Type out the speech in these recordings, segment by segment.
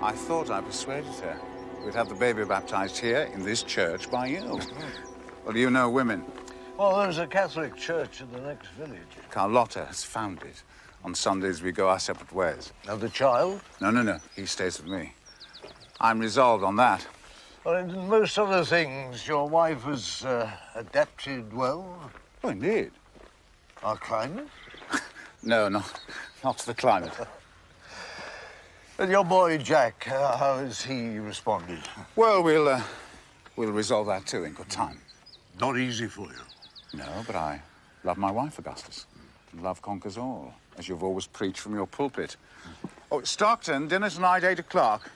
I thought I persuaded her. We'd have the baby baptized here in this church by you. Well, you know women. Well, there's a Catholic church in the next village. Carlotta has found it. On Sundays, we go our separate ways. And the child? No. He stays with me. I'm resolved on that. Well, in most other things, your wife has adapted well. Oh, indeed. Our climate? No, not to the climate. And your boy, Jack, how has he responded? Well, we'll resolve that, too, in good time. Not easy for you. No, but I love my wife, Augustus. Love conquers all, as you've always preached from your pulpit. Oh, Stockton, dinner tonight, 8 o'clock.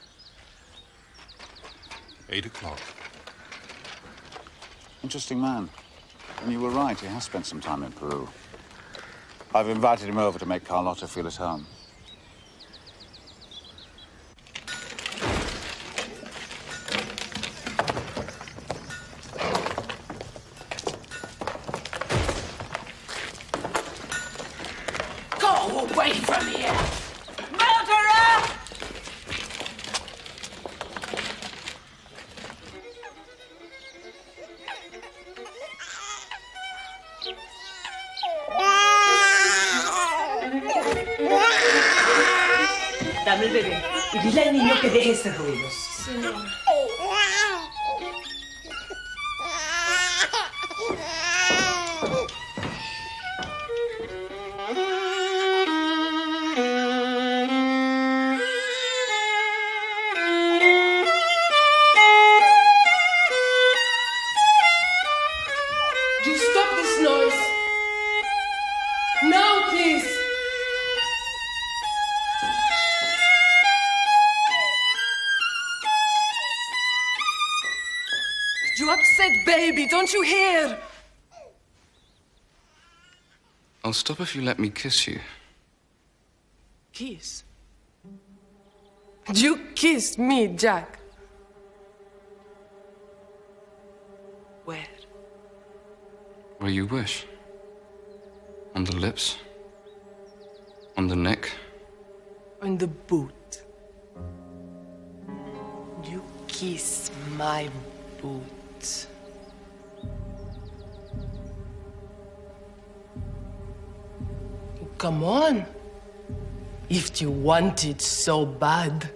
8 o'clock. Interesting man. And you were right, he has spent some time in Peru. I've invited him over to make Carlotta feel at home. Go away from here! Murderer! Dame el bebé y dile al niño que deje ese ruido. Señor. You stop this noise. Now, please. You upset baby, don't you hear? I'll stop if you let me kiss you. Kiss? You kissed me, Jack. Where? Where you wish. On the lips. On the neck. On the boot. You kiss my boot. Come on. If you want it so bad.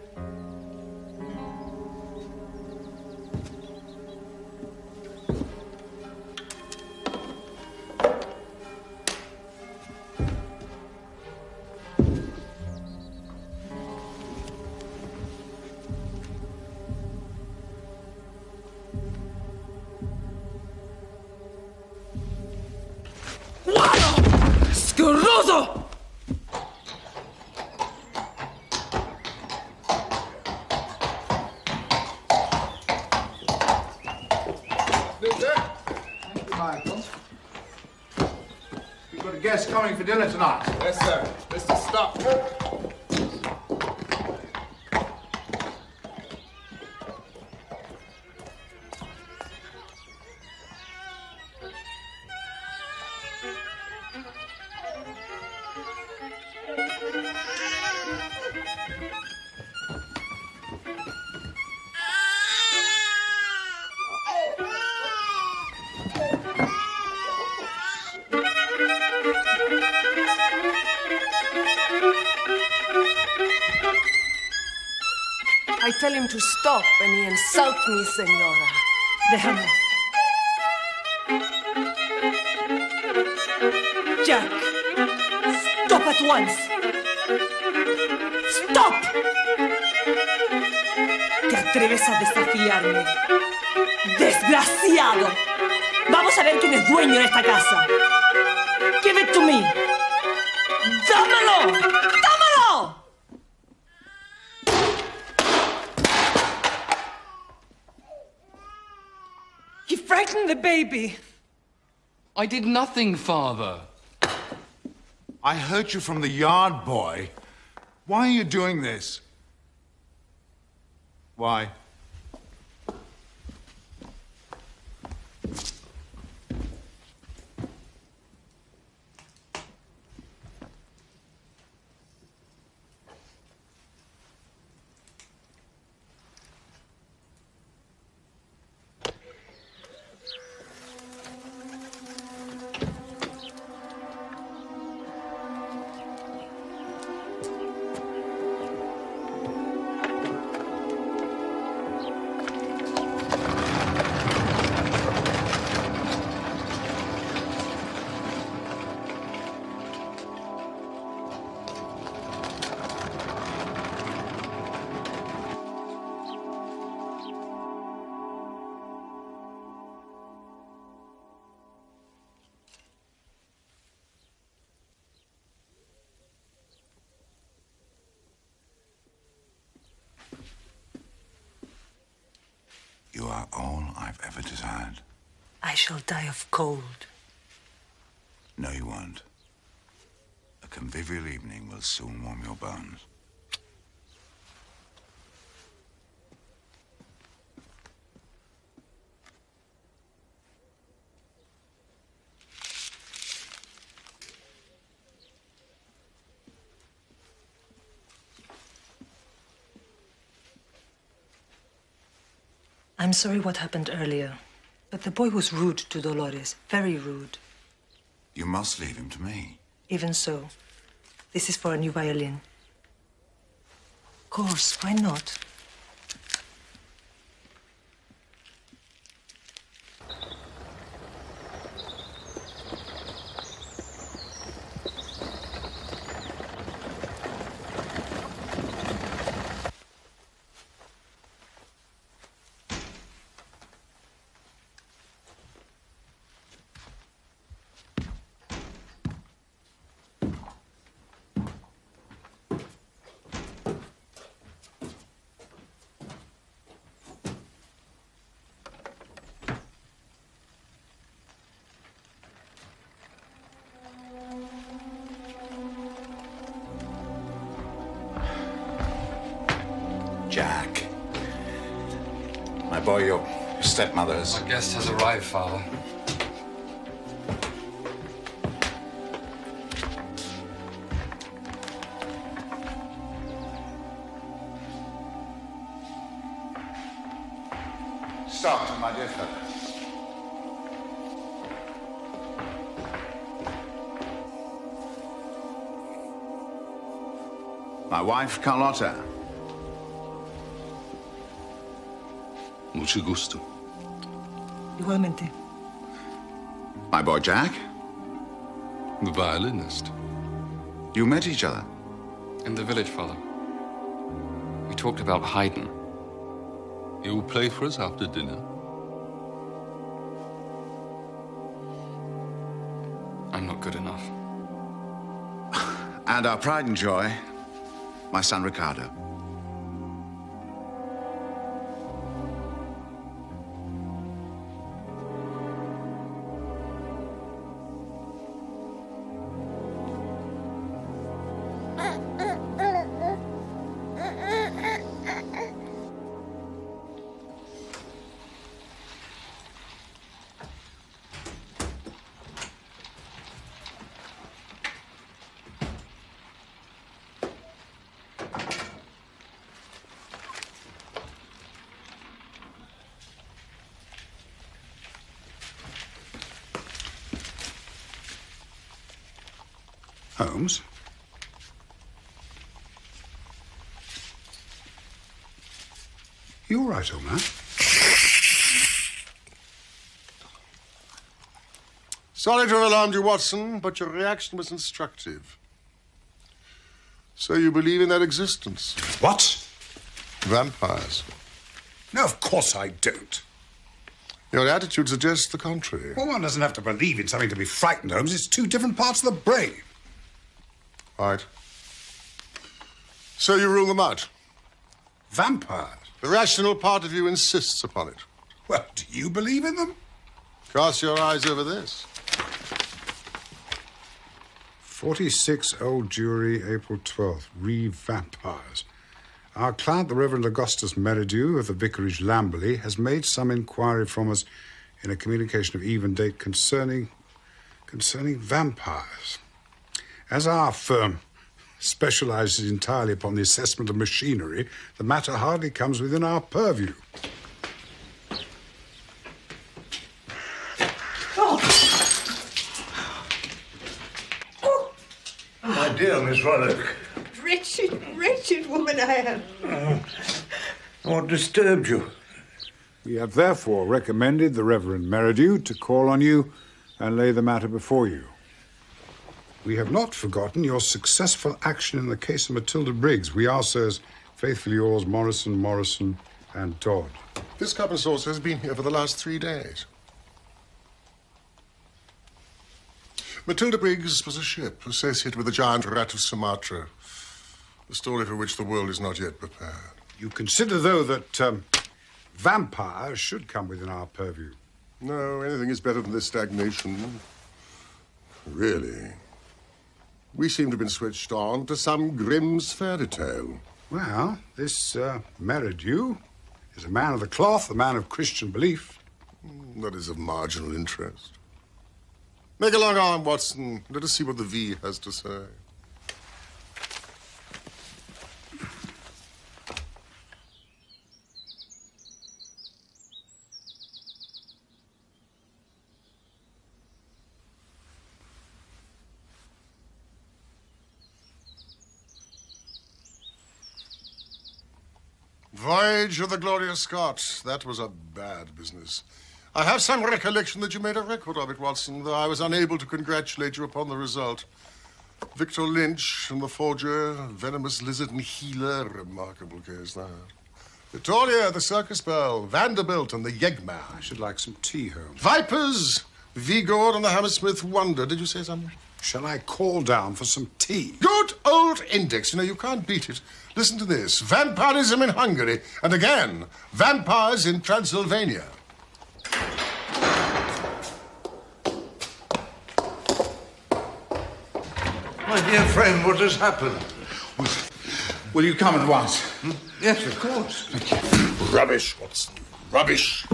¡Asqueroso! You've got a guest coming for dinner tonight. Yes, sir. Mr. Stop. I tell him to stop and he insults me, señora. Déjame. Jack, stop at once. Stop. Te atreves a desafiarme. Desgraciado. Vamos a ver quién es dueño de esta casa. Give it to me. ¡Dámelo! ¡Dámelo! He frightened the baby. I did nothing, Father. I heard you from the yard, boy. Why are you doing this? Why? You are all I've ever desired. I shall die of cold. No, you won't. A convivial evening will soon warm your bones. I'm sorry what happened earlier, but the boy was rude to Dolores, very rude. You must leave him to me. Even so, this is for a new violin. Of course, why not? Jack. My boy, your stepmother has... Our guest has arrived, Father. Stop, my dear fellow. My wife, Carlotta. Mucho gusto. Igualmente. My boy, Jack. The violinist. You met each other? In the village, Father. We talked about Haydn. He will play for us after dinner. I'm not good enough. And our pride and joy, my son, Ricardo. Holmes? You all right, old man? Sorry to have alarmed you, Watson, but your reaction was instructive. So you believe in their existence? What? Vampires. No, of course I don't. Your attitude suggests the contrary. Well, one doesn't have to believe in something to be frightened, Holmes. It's two different parts of the brain. Right. So you rule them out? Vampires? The rational part of you insists upon it. Well, do you believe in them? Cast your eyes over this. 46 Old Jewry, April 12th. Re-vampires. Our client, the Reverend Augustus Meridew of the Vicarage, Lamberley, has made some inquiry from us in a communication of even date concerning vampires. As our firm specializes entirely upon the assessment of machinery, the matter hardly comes within our purview. My dear Miss Rollock. Wretched woman I am. What disturbed you? We have therefore recommended the Reverend Meridew to call on you and lay the matter before you. We have not forgotten your successful action in the case of Matilda Briggs. We are, sirs, faithfully yours, Morrison, and Todd. This cup and saucer has been here for the last 3 days. Matilda Briggs was a ship associated with the giant rat of Sumatra, a story for which the world is not yet prepared. You consider, though, that vampires should come within our purview? No, anything is better than this stagnation. Really. We seem to have been switched on to some Grimm's fairy tale. Well, this Meridew is a man of the cloth, a man of Christian belief. That is of marginal interest. Make a long arm, Watson. Let us see what the V has to say. Voyage of the Glorious Scott. That was a bad business. I have some recollection that you made a record of it, Watson, though I was unable to congratulate you upon the result. Victor Lynch and the forger, venomous lizard and healer. Remarkable case, that. Victoria, the circus bell, Vanderbilt and the Yegman. I should like some tea, Holmes. Vipers, Vigor and the Hammersmith Wonder. Did you say something? Shall I call down for some tea? Good old index. You know, you can't beat it. Listen to this. Vampirism in Hungary. And again, vampires in Transylvania. My dear friend, what has happened? Will you come at once? Yes, of course. Rubbish, Watson. Rubbish.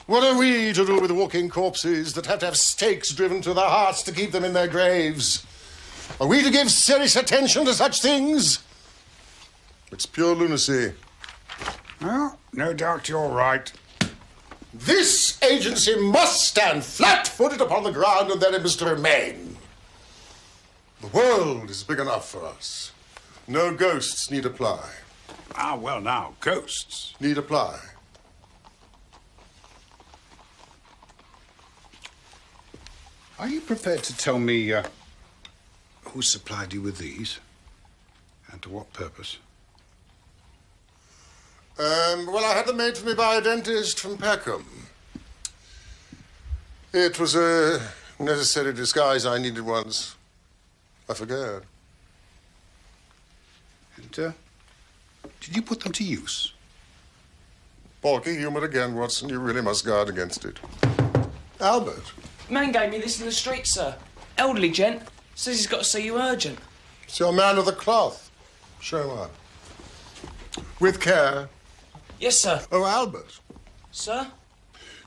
What are we to do with walking corpses that have to have stakes driven to their hearts to keep them in their graves? Are we to give serious attention to such things? It's pure lunacy. Well, no doubt you're right. This agency must stand flat-footed upon the ground, and there it must remain. The world is big enough for us. No ghosts need apply. Ah, well, now, ghosts need apply. Are you prepared to tell me who supplied you with these? And to what purpose? Well, I had them made for me by a dentist from Peckham. It was a necessary disguise I needed once. I forget. And, did you put them to use? Balky humour again, Watson. You really must guard against it. Albert. Man gave me this in the street, sir. Elderly gent. Says he's got to see you urgent. It's your man of the cloth. Show him up. With care. Yes, sir. Oh, Albert. Sir?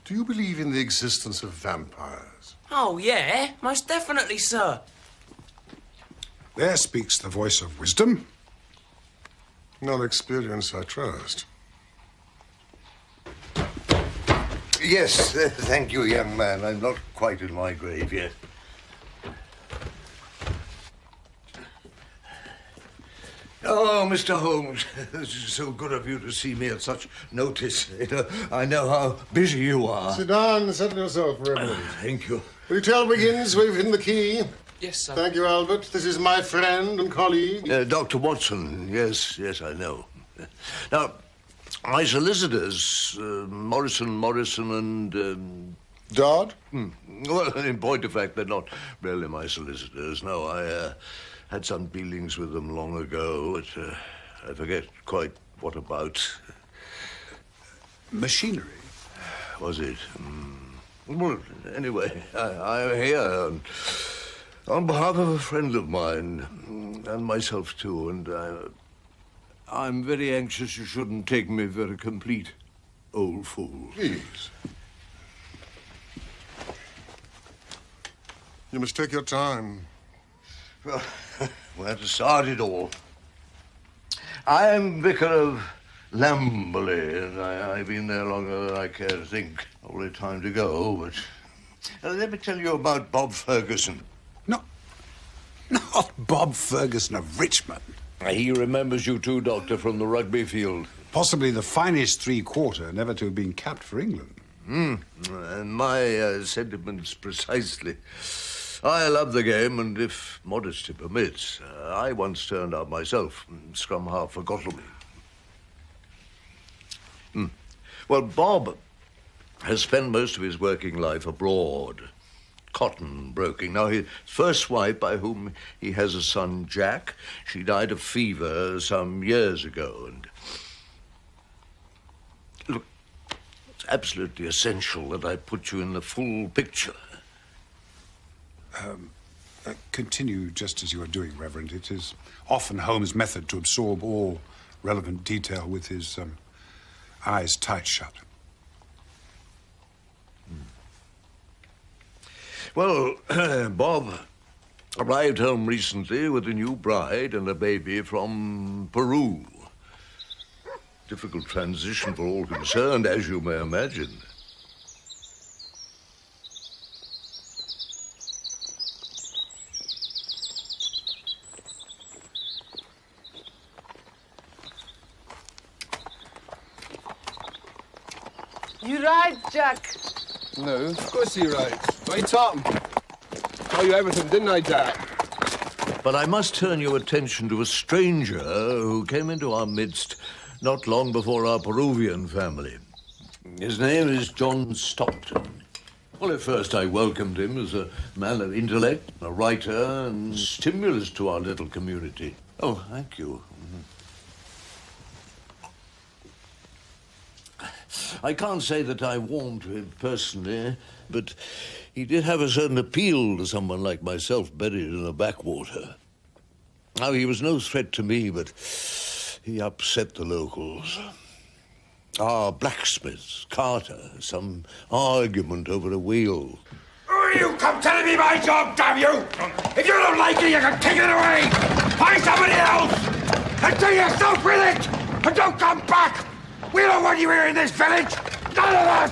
Do you believe in the existence of vampires? Oh, yeah. Most definitely, sir. There speaks the voice of wisdom. Non-experience, I trust. Yes, thank you, young man. I'm not quite in my grave yet. Oh, Mr. Holmes, this is so good of you to see me at such notice. I know how busy you are. Sit down and settle yourself for a minute. Thank you. Will you tell Wiggins we've hidden the key? Yes, sir. Thank you, Albert. This is my friend and colleague. Dr. Watson. Yes, I know. Now, my solicitors, Morrison and... Dodd? Well, in point of fact, they're not really my solicitors. No, I had some dealings with them long ago, but I forget quite what about. Machinery? Was it? Well, anyway, I'm here on behalf of a friend of mine, and myself too, and I'm very anxious you shouldn't take me for a complete old fool. Please. You must take your time. Well, where to start it all? I am Vicar of Lamberley, and I've been there longer than I care to think. Only time to go, but... let me tell you about Bob Ferguson. Not Bob Ferguson of Richmond. He remembers you too, Doctor, from the rugby field. Possibly the finest three-quarter never to have been capped for England. And my sentiments precisely. I love the game, and if modesty permits, I once turned out myself, scrum half for Gottleby. Well, Bob has spent most of his working life abroad, cotton broking. Now, his first wife, by whom he has a son, Jack, she died of fever some years ago, and... Look, it's absolutely essential that I put you in the full picture. Continue just as you are doing, Reverend. It is often Holmes' method to absorb all relevant detail with his eyes tight shut. Well, Bob arrived home recently with a new bride and a baby from Peru. Difficult transition for all concerned, as you may imagine. You right, Jack? No, of course you're right. Why, Tom? Told you everything, didn't I, Jack? But I must turn your attention to a stranger who came into our midst not long before our Peruvian family. His name is John Stokton. Well, at first I welcomed him as a man of intellect, a writer, and stimulus to our little community. Oh, thank you. I can't say that I warmed to him personally, but he did have a certain appeal to someone like myself buried in a backwater. Now, he was no threat to me, but He upset the locals. Our blacksmith, Carter, some argument over a wheel. Oh, you come telling me my job, damn you! If you don't like it, you can take it away! Find somebody else! And do yourself with it! And don't come back! We don't want you here in this village! None of us!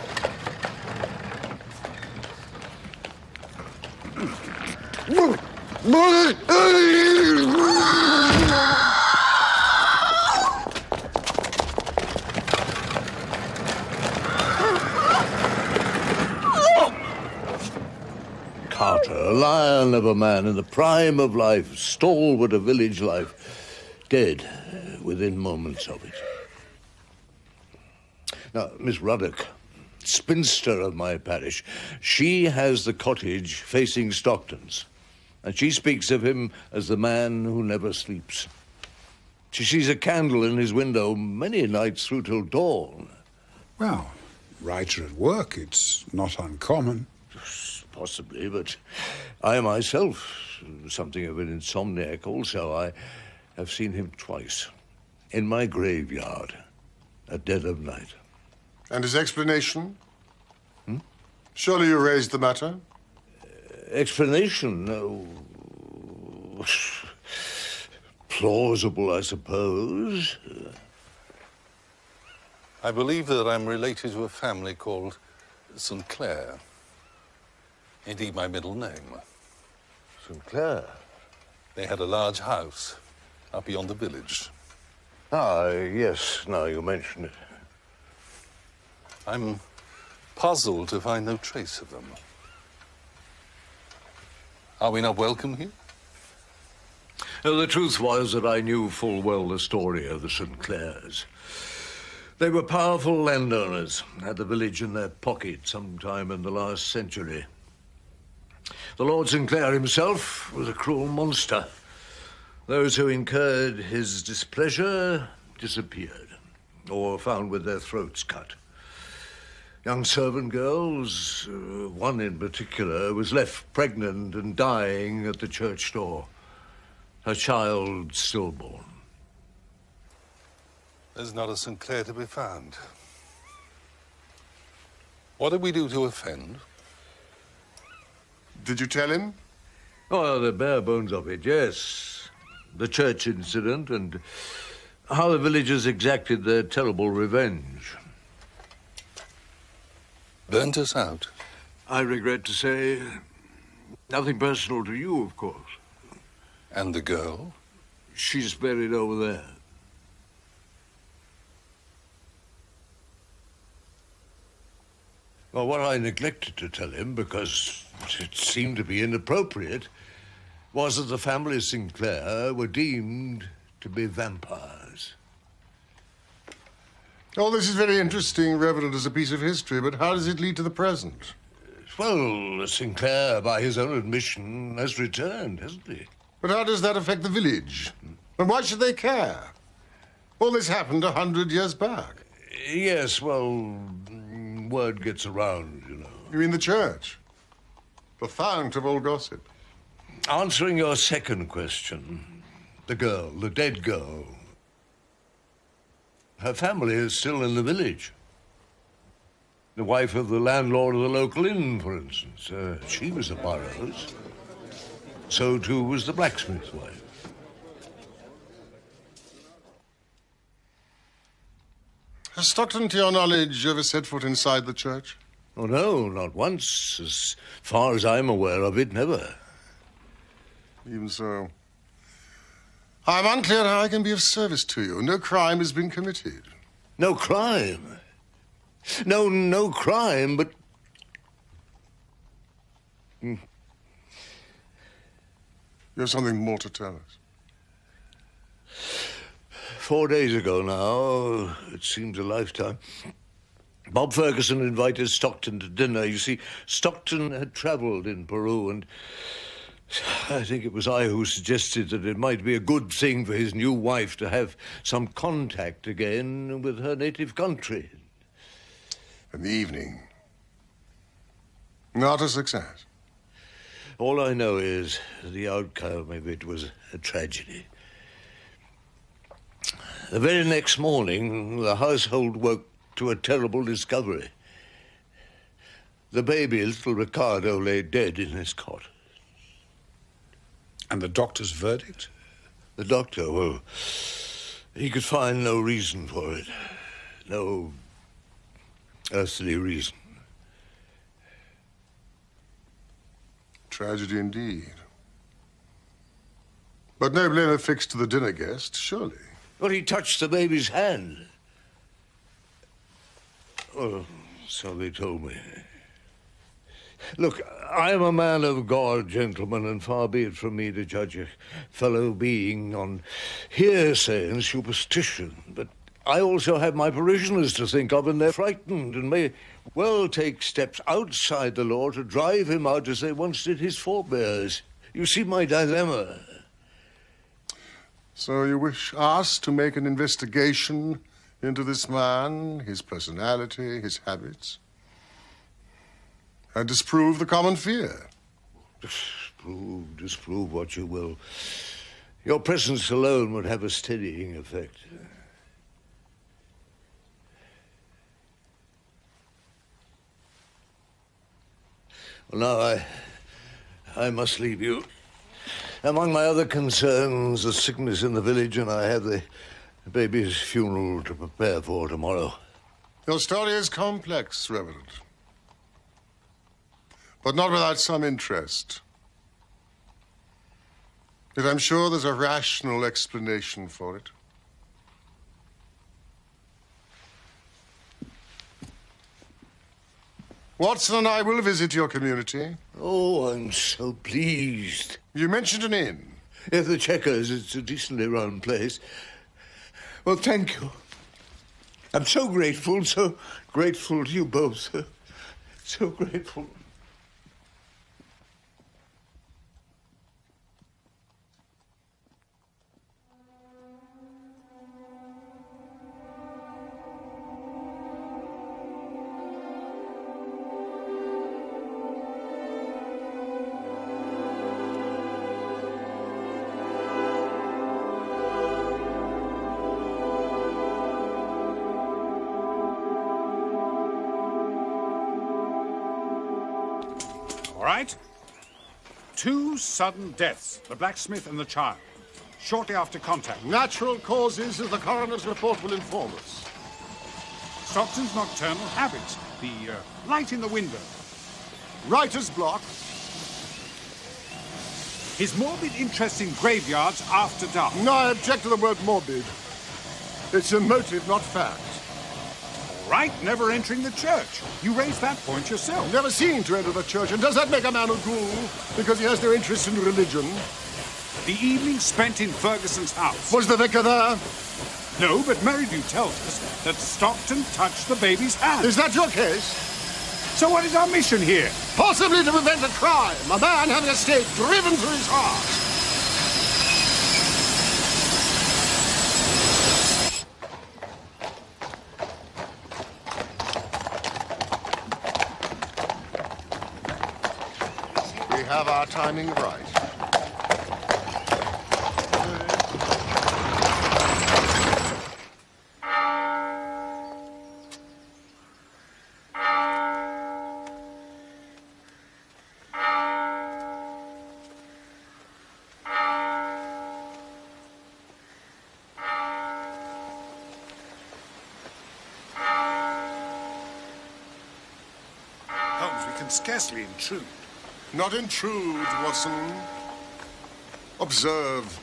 Carter, a lion of a man in the prime of life, stalwart of village life, dead within moments of it. Now, Miss Ruddock, spinster of my parish, she has the cottage facing Stockton's, and she speaks of him as the man who never sleeps. She sees a candle in his window many nights through till dawn. Well, writer at work, it's not uncommon. Possibly, but I myself, something of an insomniac also, I have seen him twice, in my graveyard, at dead of night. And his explanation? Surely you raised the matter? Explanation? No. Plausible, I suppose. I believe that I'm related to a family called St. Clair. Indeed, my middle name. St. Clair? They had a large house up beyond the village. Ah, yes, now you mention it. I'm puzzled to find no trace of them. Are we not welcome here? The truth was that I knew full well the story of the St. Clairs. They were powerful landowners, had the village in their pocket sometime in the last century. The Lord St. Clair himself was a cruel monster. Those who incurred his displeasure disappeared, or found with their throats cut. Young servant girls, one in particular, was left pregnant and dying at the church door. Her child stillborn. There's not a St. Clair to be found. What did we do to offend? Did you tell him? Oh, the bare bones of it, yes. The church incident and how the villagers exacted their terrible revenge. Burnt us out? I regret to say, nothing personal to you, of course. And the girl? She's buried over there. Well, what I neglected to tell him, because it seemed to be inappropriate, was that the family St. Clair were deemed to be vampires. Oh, this is very interesting, Reverend, as a piece of history, but how does it lead to the present? Well, St. Clair, by his own admission, has returned, hasn't he? But how does that affect the village? And why should they care? All this happened 100 years back. Yes, well, word gets around, you know. You mean the church? The fount of all gossip. Answering your second question, the girl, the dead girl. Her family is still in the village. The wife of the landlord of the local inn, for instance. She was a Burrows. So, too, was the blacksmith's wife. Has Stockton, to your knowledge, ever set foot inside the church? Oh, no, not once. As far as I'm aware of it, never. Even so. I'm unclear how I can be of service to you. No crime has been committed. No crime? No crime, but... You have something more to tell us. 4 days ago now, it seems a lifetime, Bob Ferguson invited Stockton to dinner. You see, Stockton had travelled in Peru, and I think it was I who suggested that it might be a good thing for his new wife to have some contact again with her native country. In the evening. Not a success. All I know is the outcome of it was a tragedy. The very next morning, the household woke to a terrible discovery. The baby, little Ricardo, lay dead in his cot. And the doctor's verdict? The doctor, well, he could find no reason for it. No earthly reason. Tragedy indeed. But no blame affixed to the dinner guest, surely. But he touched the baby's hand. Oh, so they told me. Look, I am a man of God, gentlemen, and far be it from me to judge a fellow being on hearsay and superstition. But I also have my parishioners to think of, and they're frightened and may well take steps outside the law to drive him out as they once did his forebears. You see my dilemma. So you wish us to make an investigation into this man, his personality, his habits, and disprove the common fear? Disprove what you will. Your presence alone would have a steadying effect. Well, now I must leave you. Among my other concerns, the sickness in the village, and I have the baby's funeral to prepare for tomorrow. Your story is complex, Reverend, but not without some interest. Yet I'm sure there's a rational explanation for it. Watson and I will visit your community. Oh, I'm so pleased. You mentioned an inn. Yes, the Checkers. It's a decently run place. Well, thank you. I'm so grateful to you both. So grateful. Right? 2 sudden deaths, the blacksmith and the child, shortly after contact. Natural causes, as the coroner's report will inform us. Stockton's nocturnal habits, the light in the window. Writer's block. His morbid interest in graveyards after dark. No, I object to the word morbid. It's a motive, not fact. Right, never entering the church. You raised that point yourself. Never seen to enter the church, and does that make a man a ghoul because he has no interest in religion? The evening spent in Ferguson's house. Was the vicar there? No, but Merridew tells us that Stockton touched the baby's hand. Is that your case? So what is our mission here? Possibly to prevent a crime. A man having a stake driven through his heart. Have our timing right. Holmes, we can scarcely intrude. Not intrude, Watson. Observe.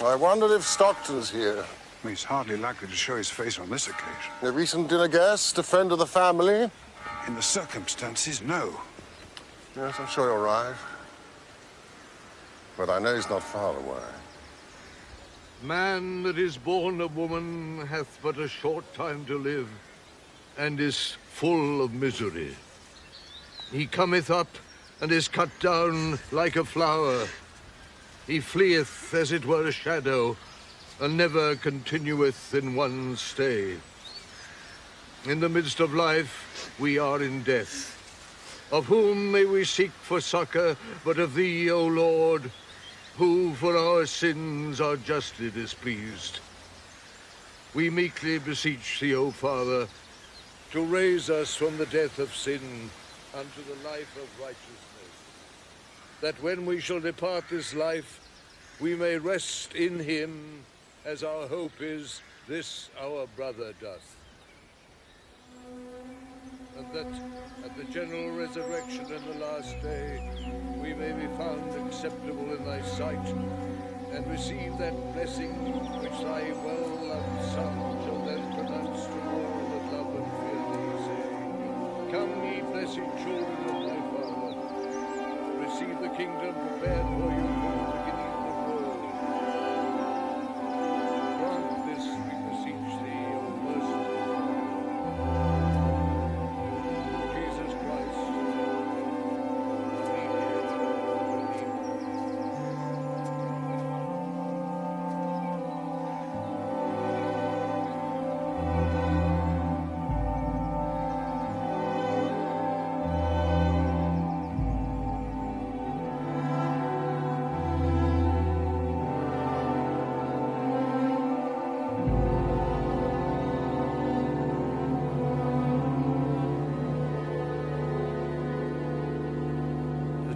I wondered if Stockton's here. He's hardly likely to show his face on this occasion. A recent dinner guest, a friend of the family? In the circumstances, no. Yes, I'm sure you're right. But I know he's not far away. Man that is born of woman hath but a short time to live, and is full of misery. He cometh up, and is cut down like a flower. He fleeth as it were a shadow, and never continueth in one stay. In the midst of life we are in death. Of whom may we seek for succor, but of thee, O Lord, who for our sins are justly displeased. We meekly beseech thee, O Father, to raise us from the death of sin unto the life of righteousness, that when we shall depart this life, we may rest in him, as our hope is this our brother doth. And that at the general resurrection in the last day, we may be found acceptable in thy sight, and receive that blessing which thy well-loved Son shall then pronounce to all that love and fear thee, saying, Come, ye blessed children of my Father, receive the kingdom prepared for you from the beginning of the world. Grant this, we beseech thee, O merciful Jesus Christ.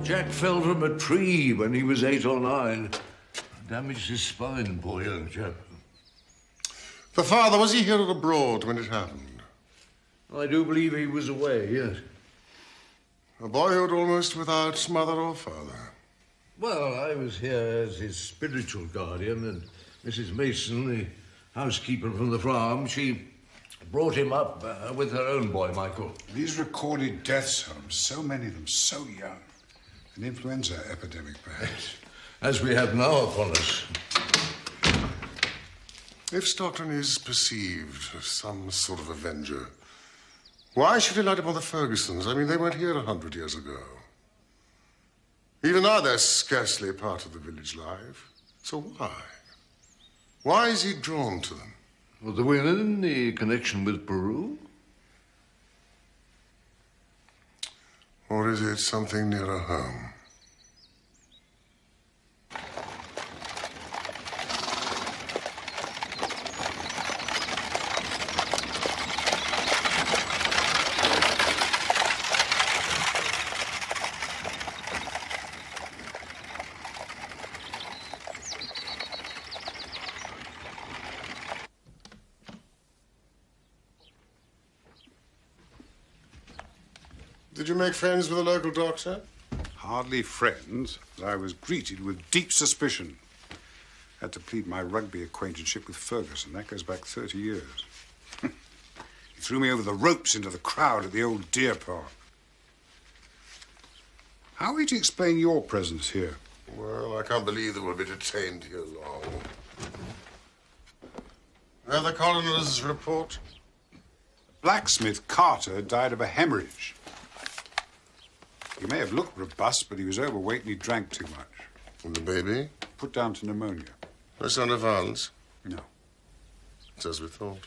Jack fell from a tree when he was 8 or 9. Damaged his spine, poor young chap. The father, was he here or abroad when it happened? I do believe he was away, yes. A boyhood almost without mother or father. Well, I was here as his spiritual guardian, and Mrs. Mason, the housekeeper from the farm, she brought him up with her own boy, Michael. These recorded deaths, Holmes, so many of them so young. An influenza epidemic, perhaps. As we have now upon us. If Stockton is perceived as some sort of avenger, why should he light upon the Fergusons? I mean, they weren't here 100 years ago. Even now, they're scarcely a part of the village life. So why? Why is he drawn to them? Well, the women, the connection with Peru? Or is it something nearer home? Did you make friends with the local doctor? Hardly friends, but I was greeted with deep suspicion. Had to plead my rugby acquaintanceship with Ferguson. That goes back 30 years. He threw me over the ropes into the crowd at the old deer park. How are you to explain your presence here? Well, I can't believe that we'll be detained here long. You have the coroner's report? Blacksmith Carter died of a hemorrhage. He may have looked robust, but he was overweight and he drank too much. And the baby? Put down to pneumonia. No sign of violence? No. It's as we thought.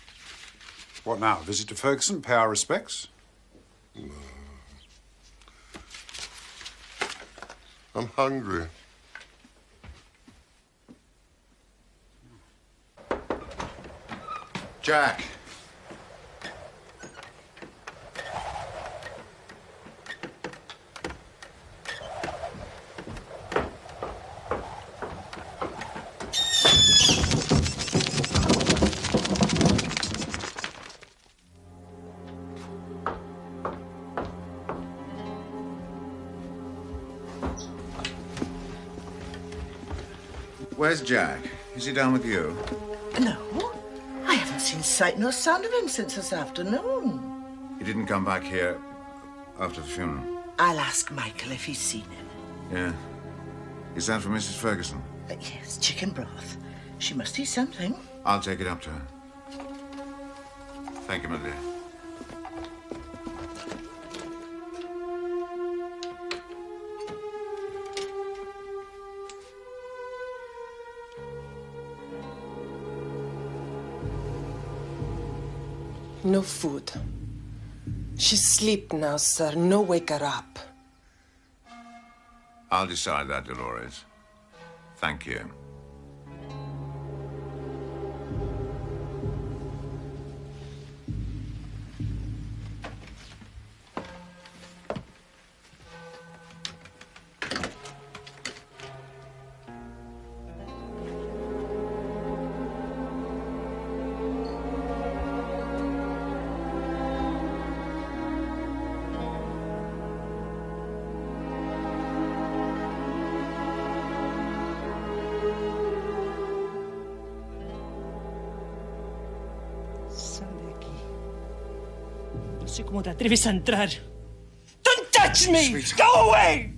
What now? Visit to Ferguson, pay our respects? No. I'm hungry. Jack. Where's Jack? Is he down with you? No. I haven't seen sight nor sound of him since this afternoon. He didn't come back here after the funeral? I'll ask Michael if he's seen him. Yeah. Is that for Mrs. Ferguson? Yes, chicken broth. She must eat something. I'll take it up to her. Thank you, my dear. No food. She's asleep now, sir. No wake her up. I'll decide that, Dolores. Thank you. No sé cómo te atreves a entrar. Don't touch me! Sweetheart. Go away!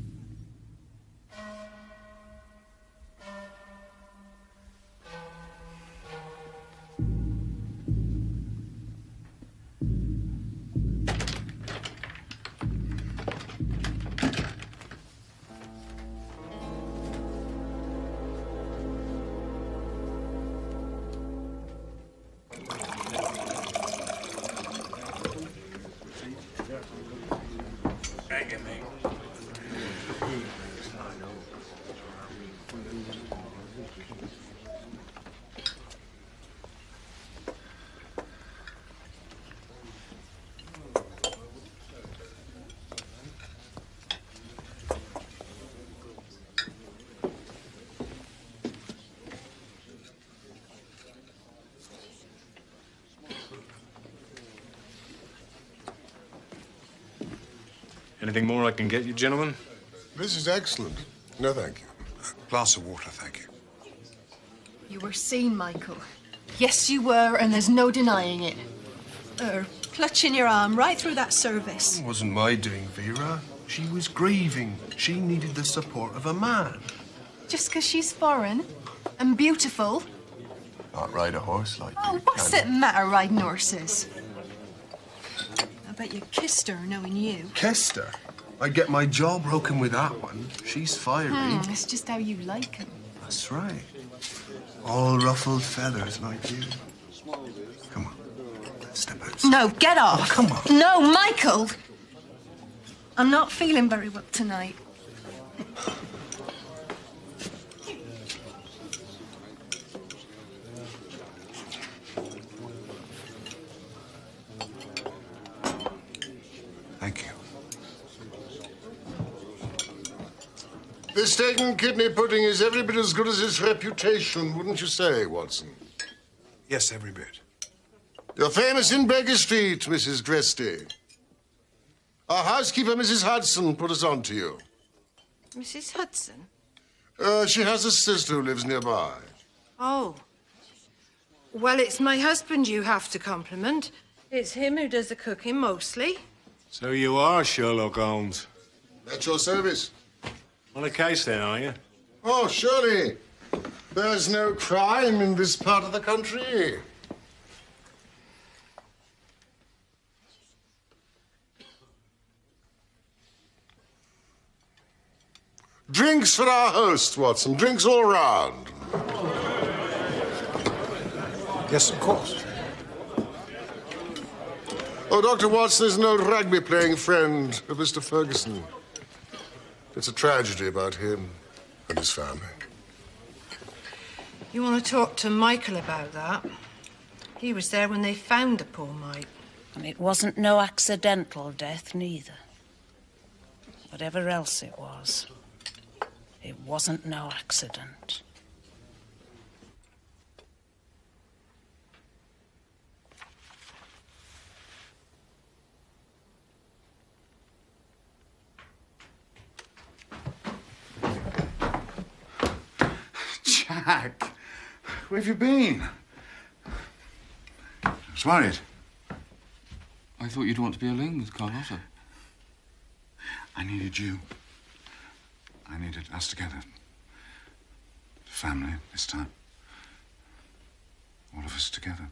Anything more I can get you, gentlemen? This is excellent. No, thank you. A glass of water, thank you. You were seen, Michael. Yes, you were, and there's no denying it. Clutching your arm right through that service. It wasn't my doing, Vera. She was grieving. She needed the support of a man. Just because she's foreign and beautiful. Not ride a horse like Oh, you, what's can it matter riding horses? I bet you kissed her knowing you. Kissed her? I'd get my jaw broken with that one. She's fiery. It's just how you like him. That's right. All ruffled feathers like you. Come on. Step out. No, get off. Oh, come on. No, Michael. I'm not feeling very well tonight. Thank you. This steak and kidney pudding is every bit as good as its reputation, wouldn't you say, Watson? Yes, every bit. You're famous in Baker Street, Mrs. Gresty. Our housekeeper, Mrs. Hudson, put us on to you. Mrs. Hudson? She has a sister who lives nearby. Oh. Well, it's my husband you have to compliment. It's him who does the cooking mostly. So you are Sherlock Holmes. At your service. On a case then, are you? Oh, surely. There's no crime in this part of the country. Drinks for our host, Watson. Drinks all round. Yes, of course. Oh, Dr. Watson is an old rugby-playing friend of Mr. Ferguson. It's a tragedy about him and his family. You want to talk to Michael about that? He was there when they found the poor mite. And it wasn't no accidental death, neither. Whatever else it was, it wasn't no accident. Jack, where have you been? I was worried. I thought you'd want to be alone with Carlotta. I needed you. I needed us together. Family, this time. All of us together.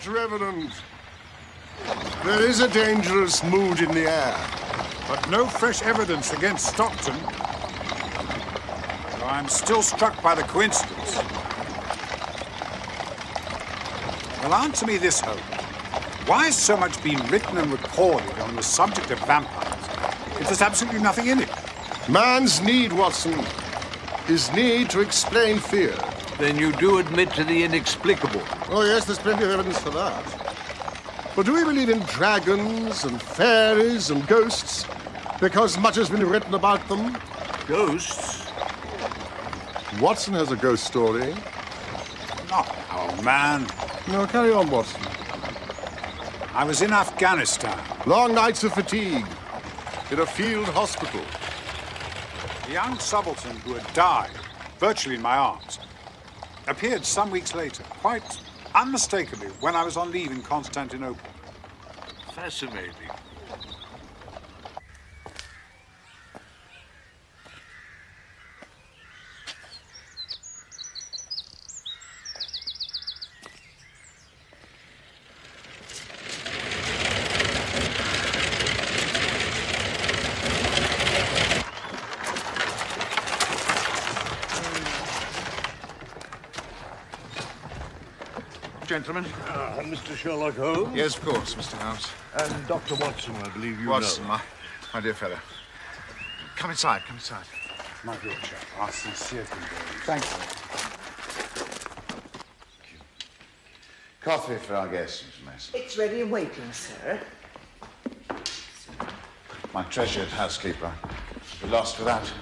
Reverend. There is a dangerous mood in the air. But no fresh evidence against Stokton. Though I'm still struck by the coincidence. Well, answer me this, Holmes. Why has so much been written and recorded on the subject of vampires if there's absolutely nothing in it? Man's need, Watson. His need to explain fear. Then you do admit to the inexplicable? Oh, yes, there's plenty of evidence for that. But do we believe in dragons and fairies and ghosts because much has been written about them? Ghosts? Watson has a ghost story. No, old man. No, carry on, Watson. I was in Afghanistan. Long nights of fatigue. In a field hospital. A young subaltern who had died, virtually in my arms, appeared some weeks later, quite unmistakably, when I was on leave in Constantinople. Fascinating. Gentlemen. Mr. Sherlock Holmes? Yes, of course, Mr. Holmes. And Dr. Watson, I believe you Watson, know. my dear fellow. Come inside, come inside. My dear chap, our sincere condolences. Thank you. Coffee for our guests, Mr. Mason. It's ready and waiting, sir. My treasured housekeeper. Be lost without.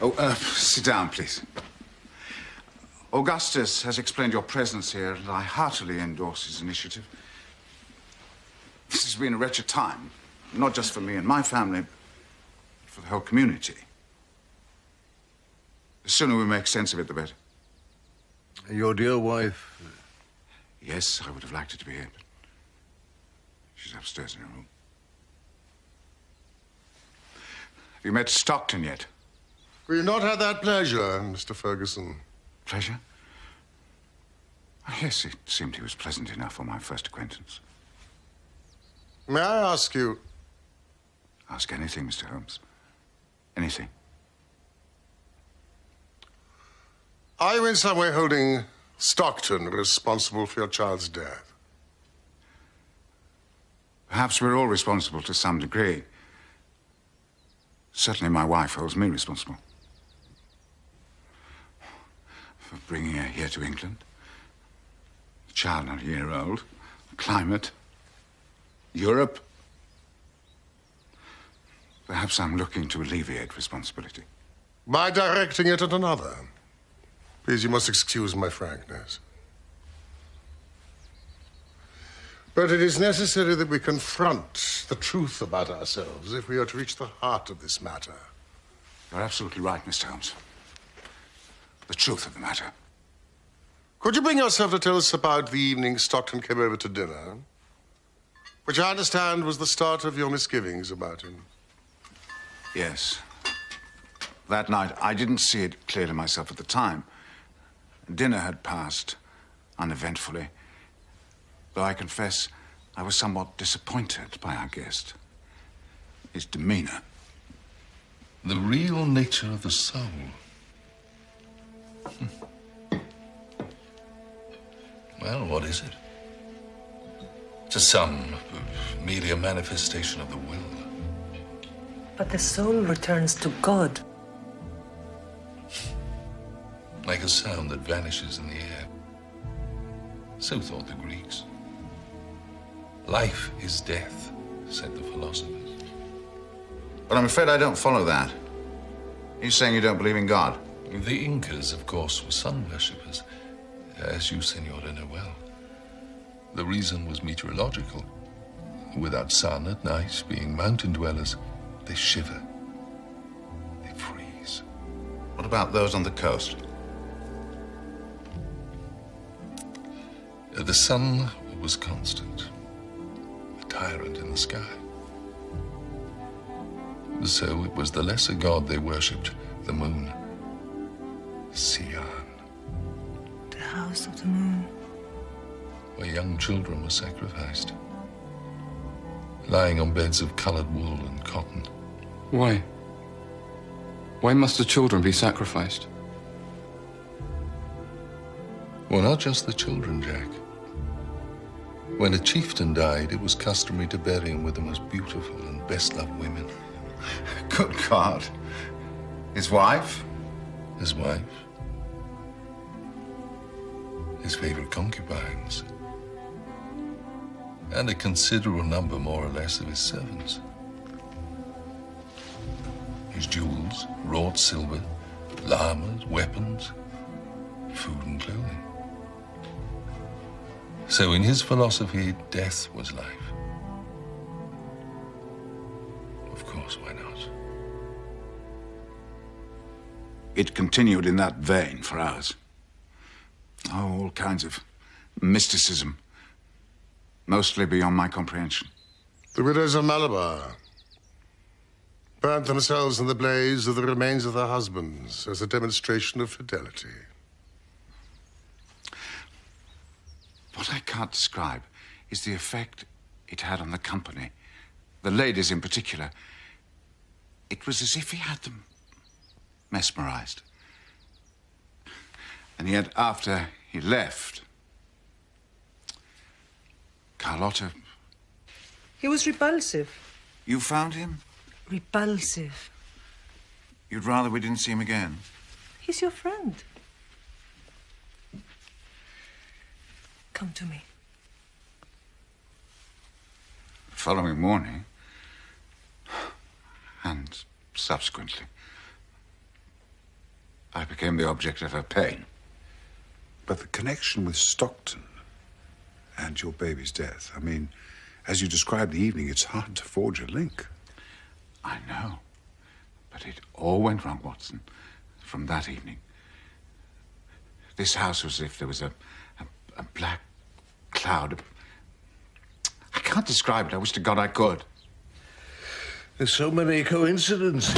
Oh, sit down, please. Augustus has explained your presence here, and I heartily endorse his initiative. This has been a wretched time, not just for me and my family, but for the whole community. The sooner we make sense of it, the better. Your dear wife? Yes, I would have liked her to be here, but she's upstairs in her room. Have you met Stokton yet? We've not had that pleasure, Mr. Ferguson. Pleasure? Oh, yes, it seemed he was pleasant enough on my first acquaintance. May I ask you? Ask anything, Mr. Holmes. Anything. Are you in some way holding Stokton responsible for your child's death? Perhaps we're all responsible to some degree. Certainly my wife holds me responsible. For bringing her here to England. A child not a year old. Climate. Europe. Perhaps I'm looking to alleviate responsibility. By directing it at another. Please, you must excuse my frankness. But it is necessary that we confront the truth about ourselves if we are to reach the heart of this matter. You're absolutely right, Mr. Holmes. The truth of the matter. Could you bring yourself to tell us about the evening Stokton came over to dinner? Which I understand was the start of your misgivings about him. Yes. That night, I didn't see it clearly myself at the time. Dinner had passed uneventfully. Though I confess, I was somewhat disappointed by our guest. His demeanor. The real nature of the soul. Well, what is it? To some, merely a manifestation of the will. But the soul returns to God. Like a sound that vanishes in the air. So thought the Greeks. Life is death, said the philosophers. But I'm afraid I don't follow that. You're saying you don't believe in God? The Incas, of course, were sun worshippers, as you, Senora, know well. The reason was meteorological. Without sun at night, being mountain dwellers, they shiver. They freeze. What about those on the coast? The sun was constant, a tyrant in the sky. So it was the lesser god they worshipped, the moon, Sian. The house of the moon. Where young children were sacrificed, lying on beds of colored wool and cotton. Why? Why must the children be sacrificed? Well, not just the children, Jack. When a chieftain died, it was customary to bury him with the most beautiful and best-loved women. Good God. His wife? His wife. His favorite concubines. And a considerable number, more or less, of his servants. His jewels, wrought silver, llamas, weapons, food and clothing. So in his philosophy, death was life. Of course, why not? It continued in that vein for hours. Oh, all kinds of mysticism. Mostly beyond my comprehension. The widows of Malabar burnt themselves in the blaze of the remains of their husbands as a demonstration of fidelity. What I can't describe is the effect it had on the company, the ladies in particular. It was as if he had them mesmerized. And yet, after he left, Carlotta... He was repulsive. You found him? Repulsive. You'd rather we didn't see him again? He's your friend. Come to me. The following morning, and subsequently, I became the object of her pain. But the connection with Stokton and your baby's death, I mean, as you described the evening, it's hard to forge a link. I know. But it all went wrong, Watson, from that evening. This house was as if there was a black cloud. I can't describe it. I wish to God I could. There's so many coincidences.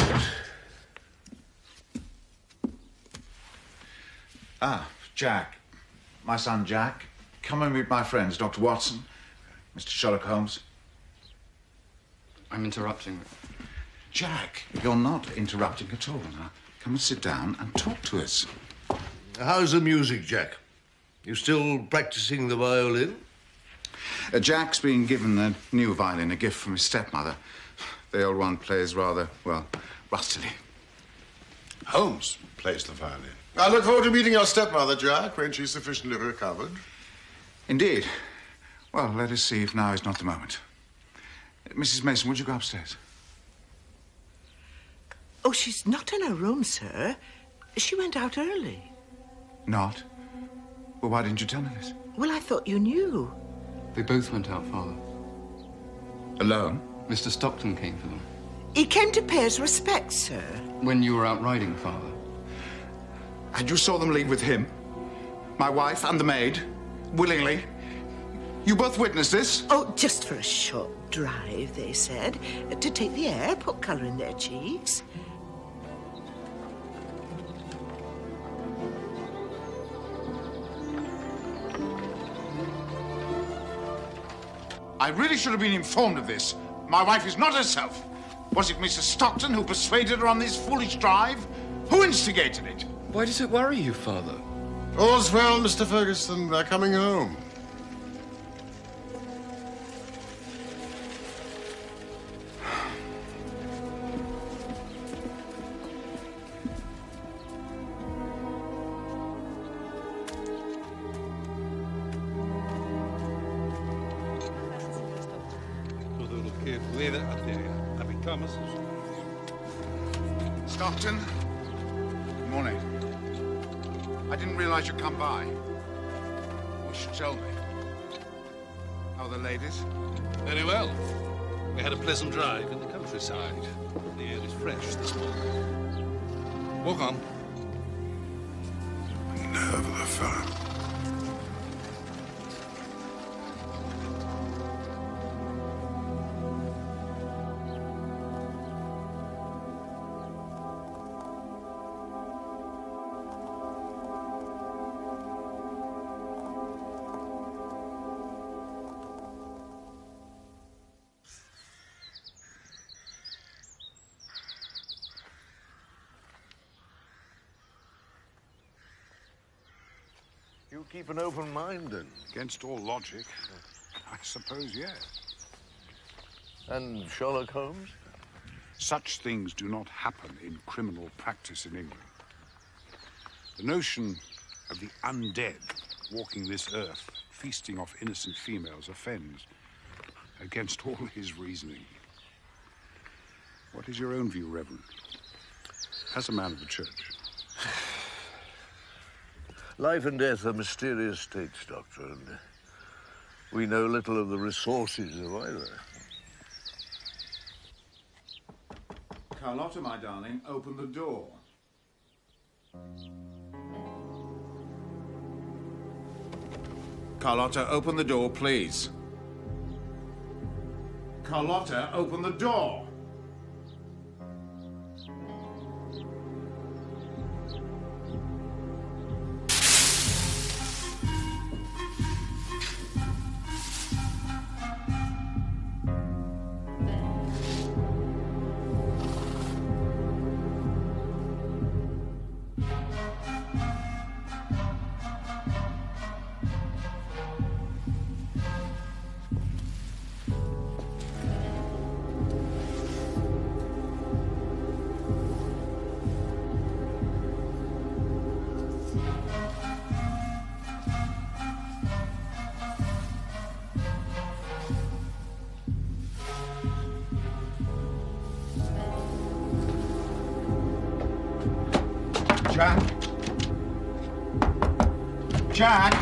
Ah, Jack. My son, Jack. Come and meet my friends, Dr. Watson, Mr. Sherlock Holmes. I'm interrupting. Jack, you're not interrupting at all. Now, come and sit down and talk to us. How's the music, Jack? You still practicing the violin? Jack's been given a new violin, a gift from his stepmother. The old one plays rather, well, rustily. Holmes plays the violin. I look forward to meeting your stepmother, Jack, when she's sufficiently recovered. Indeed. Well, let us see if now is not the moment. Mrs. Mason, would you go upstairs? Oh, she's not in her room, sir. She went out early. Not? Well, why didn't you tell me this? Well, I thought you knew. They both went out, Father. Alone? Mr. Stokton came for them. He came to pay his respects, sir. When you were out riding, Father. And you saw them leave with him? My wife and the maid? Willingly? You both witnessed this? Oh, just for a short drive, they said. To take the air, put colour in their cheeks. I really should have been informed of this. My wife is not herself. Was it Mr. Stokton who persuaded her on this foolish drive? Who instigated it? Why does it worry you, Father? All's well, Mr. Ferguson. They're coming home. Leave it up there. Happy comers. Stockton. Good morning. I didn't realize you'd come by. You should tell me. How are the ladies? Very well. We had a pleasant drive in the countryside. The air is fresh this morning. Walk on. Nerve of the fellow. You keep an open mind, then? Against all logic, I suppose, yes. And Sherlock Holmes? Such things do not happen in criminal practice in England. The notion of the undead walking this earth, feasting off innocent females, offends against all his reasoning. What is your own view, Reverend, as a man of the church? Life and death are mysterious states, Doctor, and we know little of the resources of either. Carlotta, my darling, open the door. Carlotta, open the door, please. Carlotta, open the door. Jack? Jack?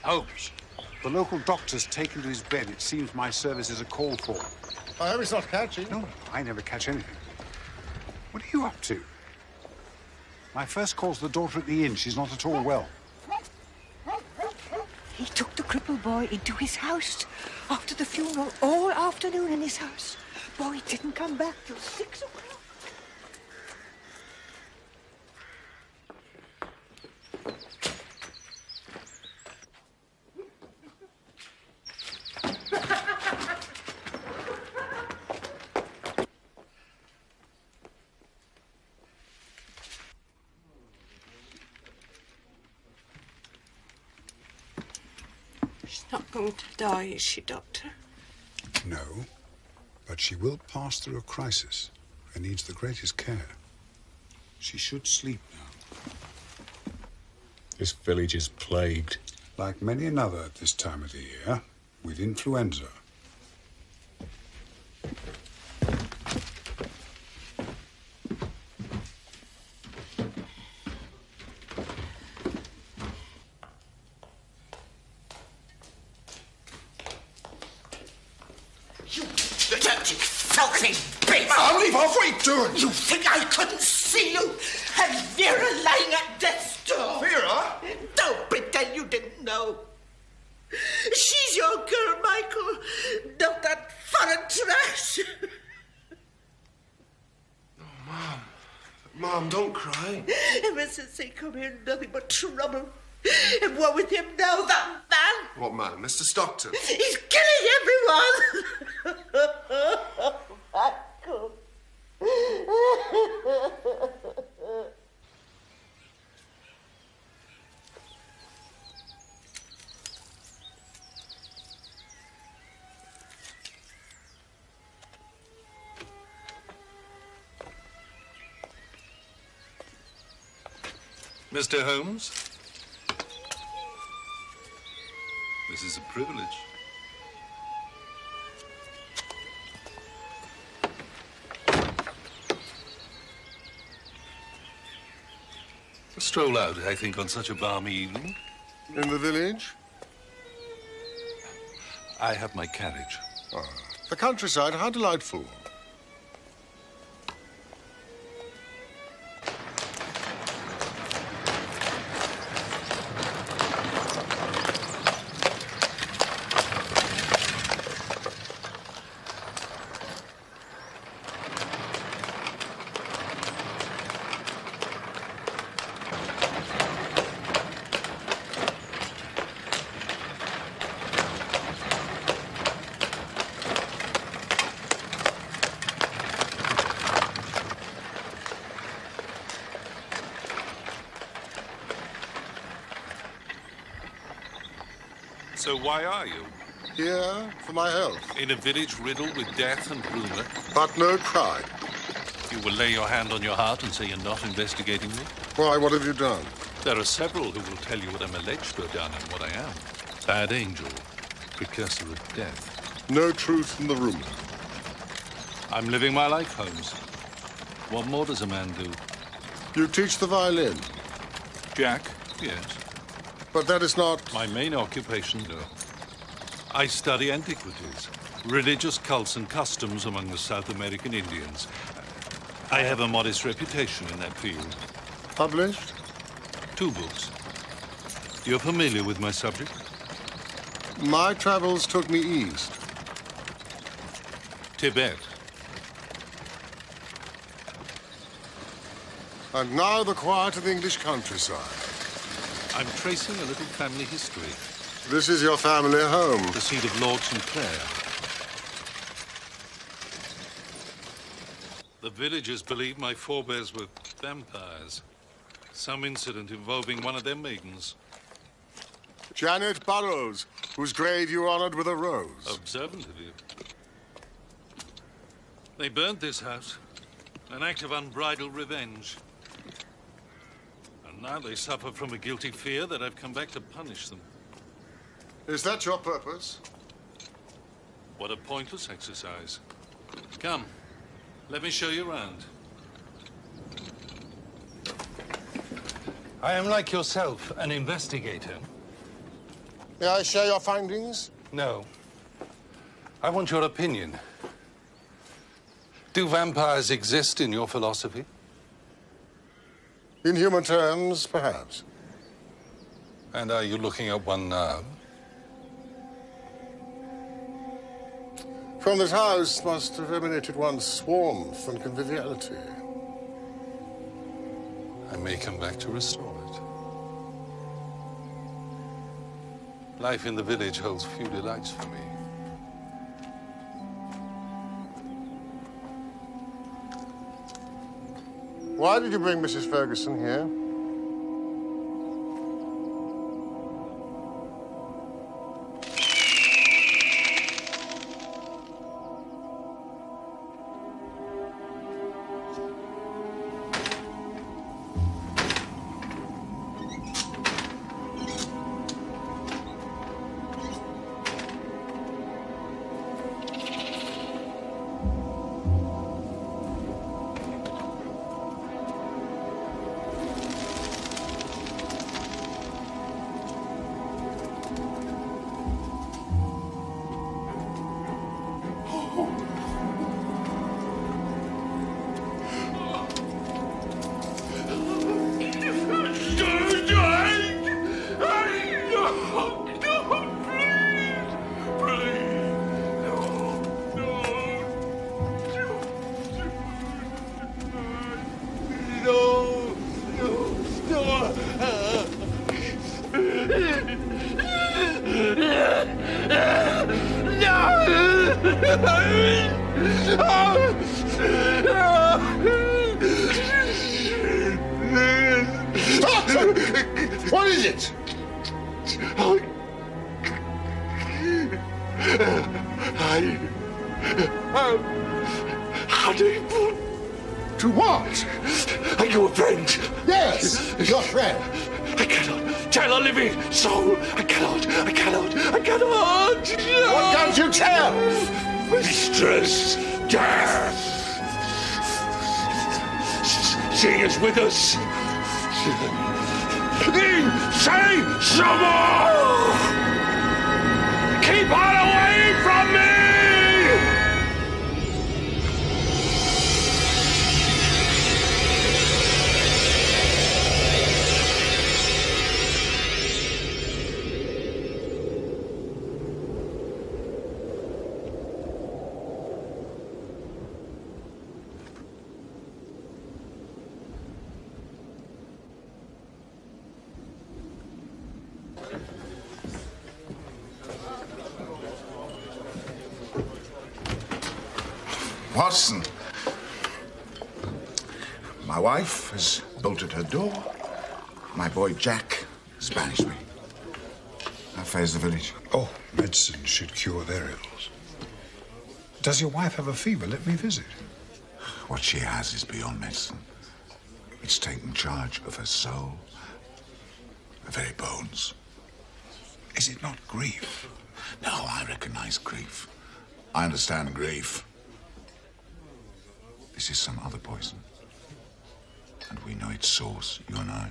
Holmes, the local doctor's taken to his bed. It seems my services are called for. I hope he's not catching. No, I never catch anything. What are you up to? My first call's the daughter at the inn. She's not at all well. He took the crippled boy into his house after the funeral, all afternoon in his house. Boy didn't come back till 6 o'clock. She's not going to die, is she, Doctor? No, but she will pass through a crisis and needs the greatest care. She should sleep now. This village is plagued. Like many another at this time of the year, with influenza. You dirty, filthy beast! Ma'am, leave off! What are you doing? You think I couldn't see you? And Vera lying at death's door. Vera? Don't pretend you didn't know. She's your girl, Michael. Not that foreign trash. Oh, Mom. Mom, don't cry. Ever since they come here, nothing but trouble. And what with him now, that man? What man? Mr. Stockton? He's killing everyone. Michael. Mr. Holmes? This is a privilege. A stroll out, I think, on such a balmy evening. In the village? I have my carriage. Ah, the countryside, how delightful. So why are you? Here for my health. In a village riddled with death and rumor? But no crime. You will lay your hand on your heart and say you're not investigating me? Why, what have you done? There are several who will tell you what I'm alleged to have done and what I am. Bad angel, precursor of death. No truth in the rumor. I'm living my life, Holmes. What more does a man do? You teach the violin? Jack, yes. But that is not... my main occupation, no. I study antiquities, religious cults and customs among the South American Indians. I have a modest reputation in that field. Published? 2 books. You're familiar with my subject? My travels took me east. Tibet. And now the quiet of the English countryside. I'm tracing a little family history. This is your family home. The seat of Lord St. Clair. The villagers believe my forebears were vampires. Some incident involving one of their maidens. Janet Burrows, whose grave you honored with a rose. Observant of you. They burnt this house. An act of unbridled revenge. And now they suffer from a guilty fear that I've come back to punish them. Is that your purpose? What a pointless exercise. Come, let me show you around. I am like yourself, an investigator. May I share your findings? No. I want your opinion. Do vampires exist in your philosophy? In human terms, perhaps. And are you looking at one now? From this house must have emanated one's warmth and conviviality. I may come back to restore it. Life in the village holds few delights for me. Why did you bring Mrs. Ferguson here? What is it? I have had a put. To what? I you a friend? Yes, your friend. I cannot tell a living soul. I cannot. What can't you tell? Mistress Death. She is with us. Say some more! Keep her away from me! Watson, my wife has bolted her door. My boy Jack has banished me. How fares the village? Oh, medicine should cure their ills. Does your wife have a fever? Let me visit. What she has is beyond medicine. It's taken charge of her soul, her very bones. Is it not grief? No, I recognize grief. I understand grief. This is some other poison. And we know its source, you and I.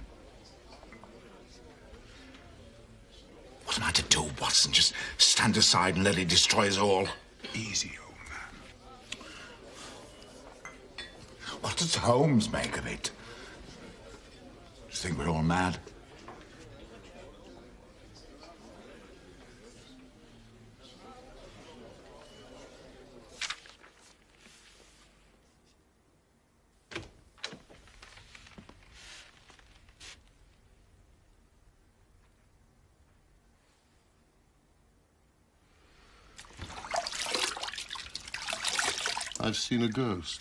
What am I to do, Watson? Just stand aside and let it destroy us all? Easy, old man. What does Holmes make of it? Do you think we're all mad? I've seen a ghost.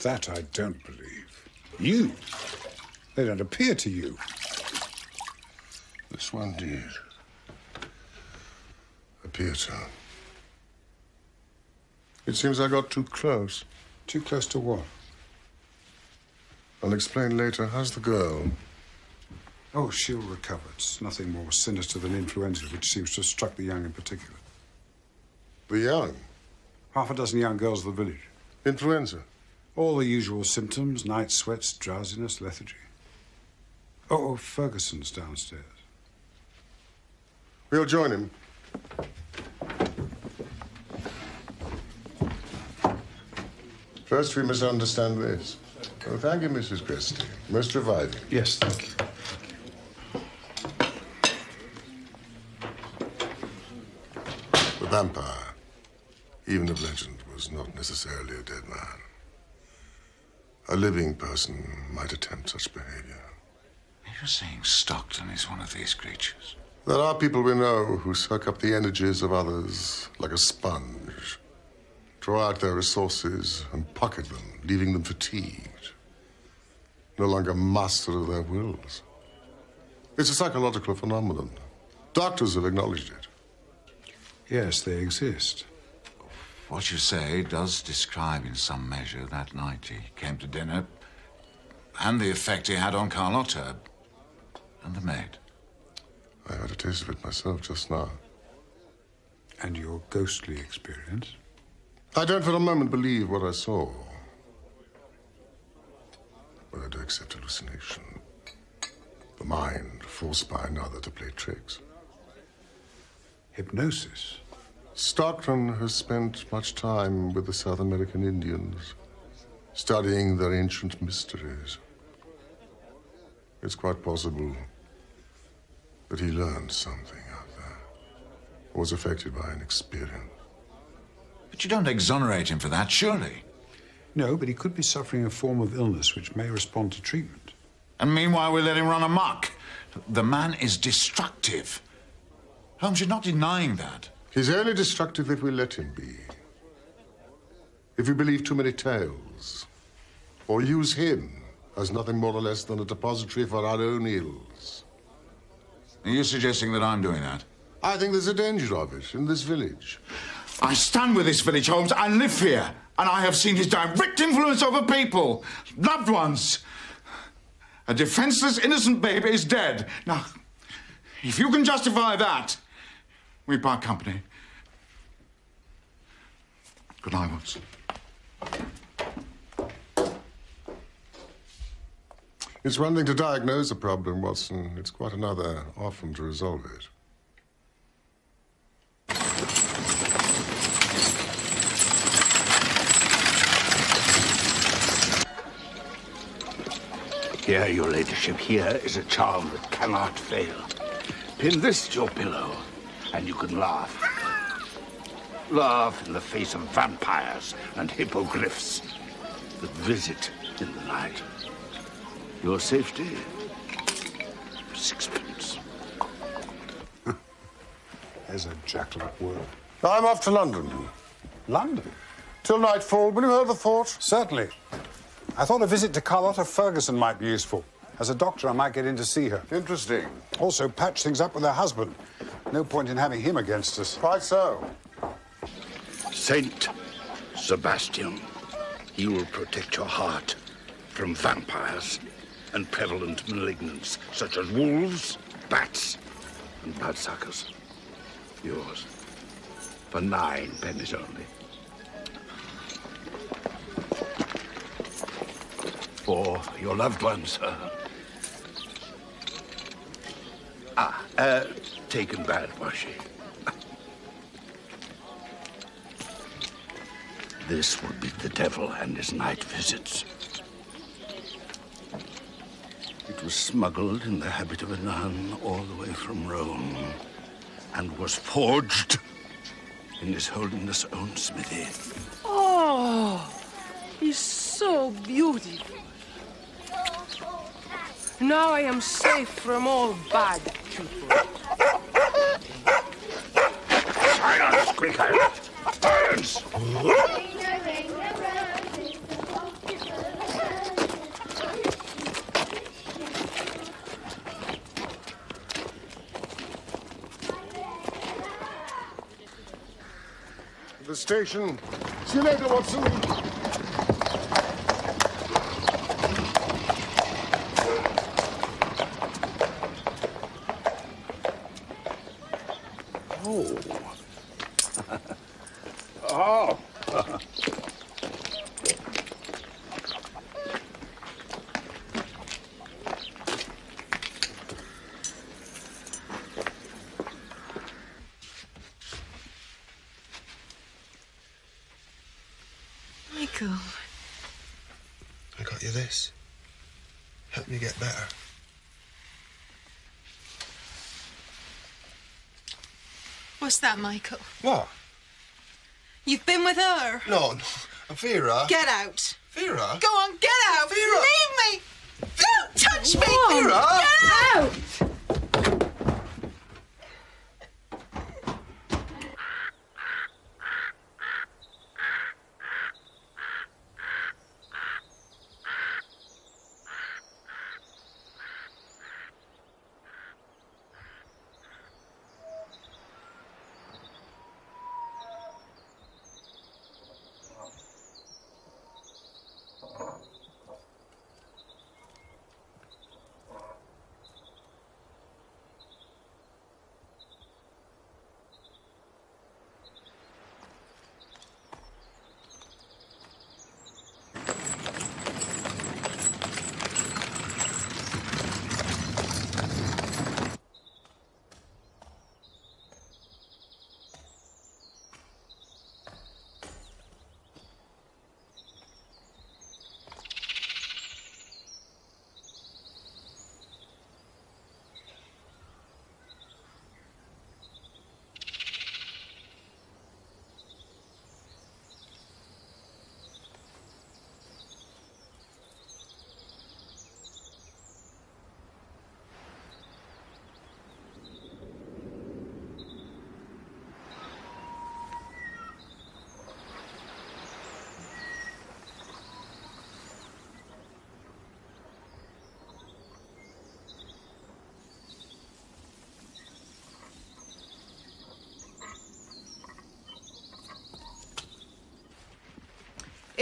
That I don't believe. You? They don't appear to you. This one did. Appear to. It seems I got too close. Too close to what? I'll explain later. How's the girl? Oh, she'll recover. It's nothing more sinister than influenza, which seems to have struck the young in particular. The young? Half a dozen young girls of the village. Influenza? All the usual symptoms: night sweats, drowsiness, lethargy. Oh, Ferguson's downstairs. We'll join him. First, we must understand this. Oh, thank you, Mrs. Christie. Most reviving. Yes, thank you. The vampire, even of legend, was not necessarily a dead man. A living person might attempt such behavior. You're saying Stoughton is one of these creatures? There are people we know who suck up the energies of others like a sponge, draw out their resources and pocket them, leaving them fatigued, no longer master of their wills. It's a psychological phenomenon. Doctors have acknowledged it. Yes, they exist. What you say does describe in some measure that night he came to dinner and the effect he had on Carlotta and the maid. I had a taste of it myself just now. And your ghostly experience? I don't for a moment believe what I saw. But I do accept hallucination. The mind forced by another to play tricks. Hypnosis? Stockton has spent much time with the South American Indians, studying their ancient mysteries. It's quite possible that he learned something out there, was affected by an experience. But you don't exonerate him for that, surely? No, but he could be suffering a form of illness which may respond to treatment. And meanwhile, we let him run amok. The man is destructive. Holmes, you're not denying that. He's only destructive if we let him be. If we believe too many tales, or use him as nothing more or less than a depository for our own ills. Are you suggesting that I'm doing that? I think there's a danger of it in this village. I stand with this village, Holmes. I live here. And I have seen his direct influence over people, loved ones. A defenseless, innocent baby is dead. Now, if you can justify that, we part company. Good night, Watson. It's one thing to diagnose a problem, Watson. It's quite another often to resolve it. Here, your ladyship, here is a charm that cannot fail. Pin this to your pillow, and you can laugh. Laugh in the face of vampires and hippogriffs that visit in the night. Your safety, sixpence. There's a jackal at work. I'm off to London. London? Till nightfall. Will you hold the fort? Certainly. I thought a visit to Carlotta Ferguson might be useful. As a doctor, I might get in to see her. Interesting. Also, patch things up with her husband. No point in having him against us. Quite so. Saint Sebastian, he will protect your heart from vampires and prevalent malignants such as wolves, bats, and bloodsuckers. Yours. For 9 pennies only. For your loved ones. Taken bad, was she? This would be the devil and his night visits. It was smuggled in the habit of a nun all the way from Rome and was forged in His Holiness' own smithy. Oh, he's so beautiful. Now I am safe from all bad people. Silence, quicker! Silence! The station. See you later, Watson. Oh. Oh. Michael. I got you this. Help me get better. What's that, Michael? What? You've been with her? No, no. Vera. Get out. Vera? Go on, get out. Vera. Leave me. Don't touch me. Vera. Get out.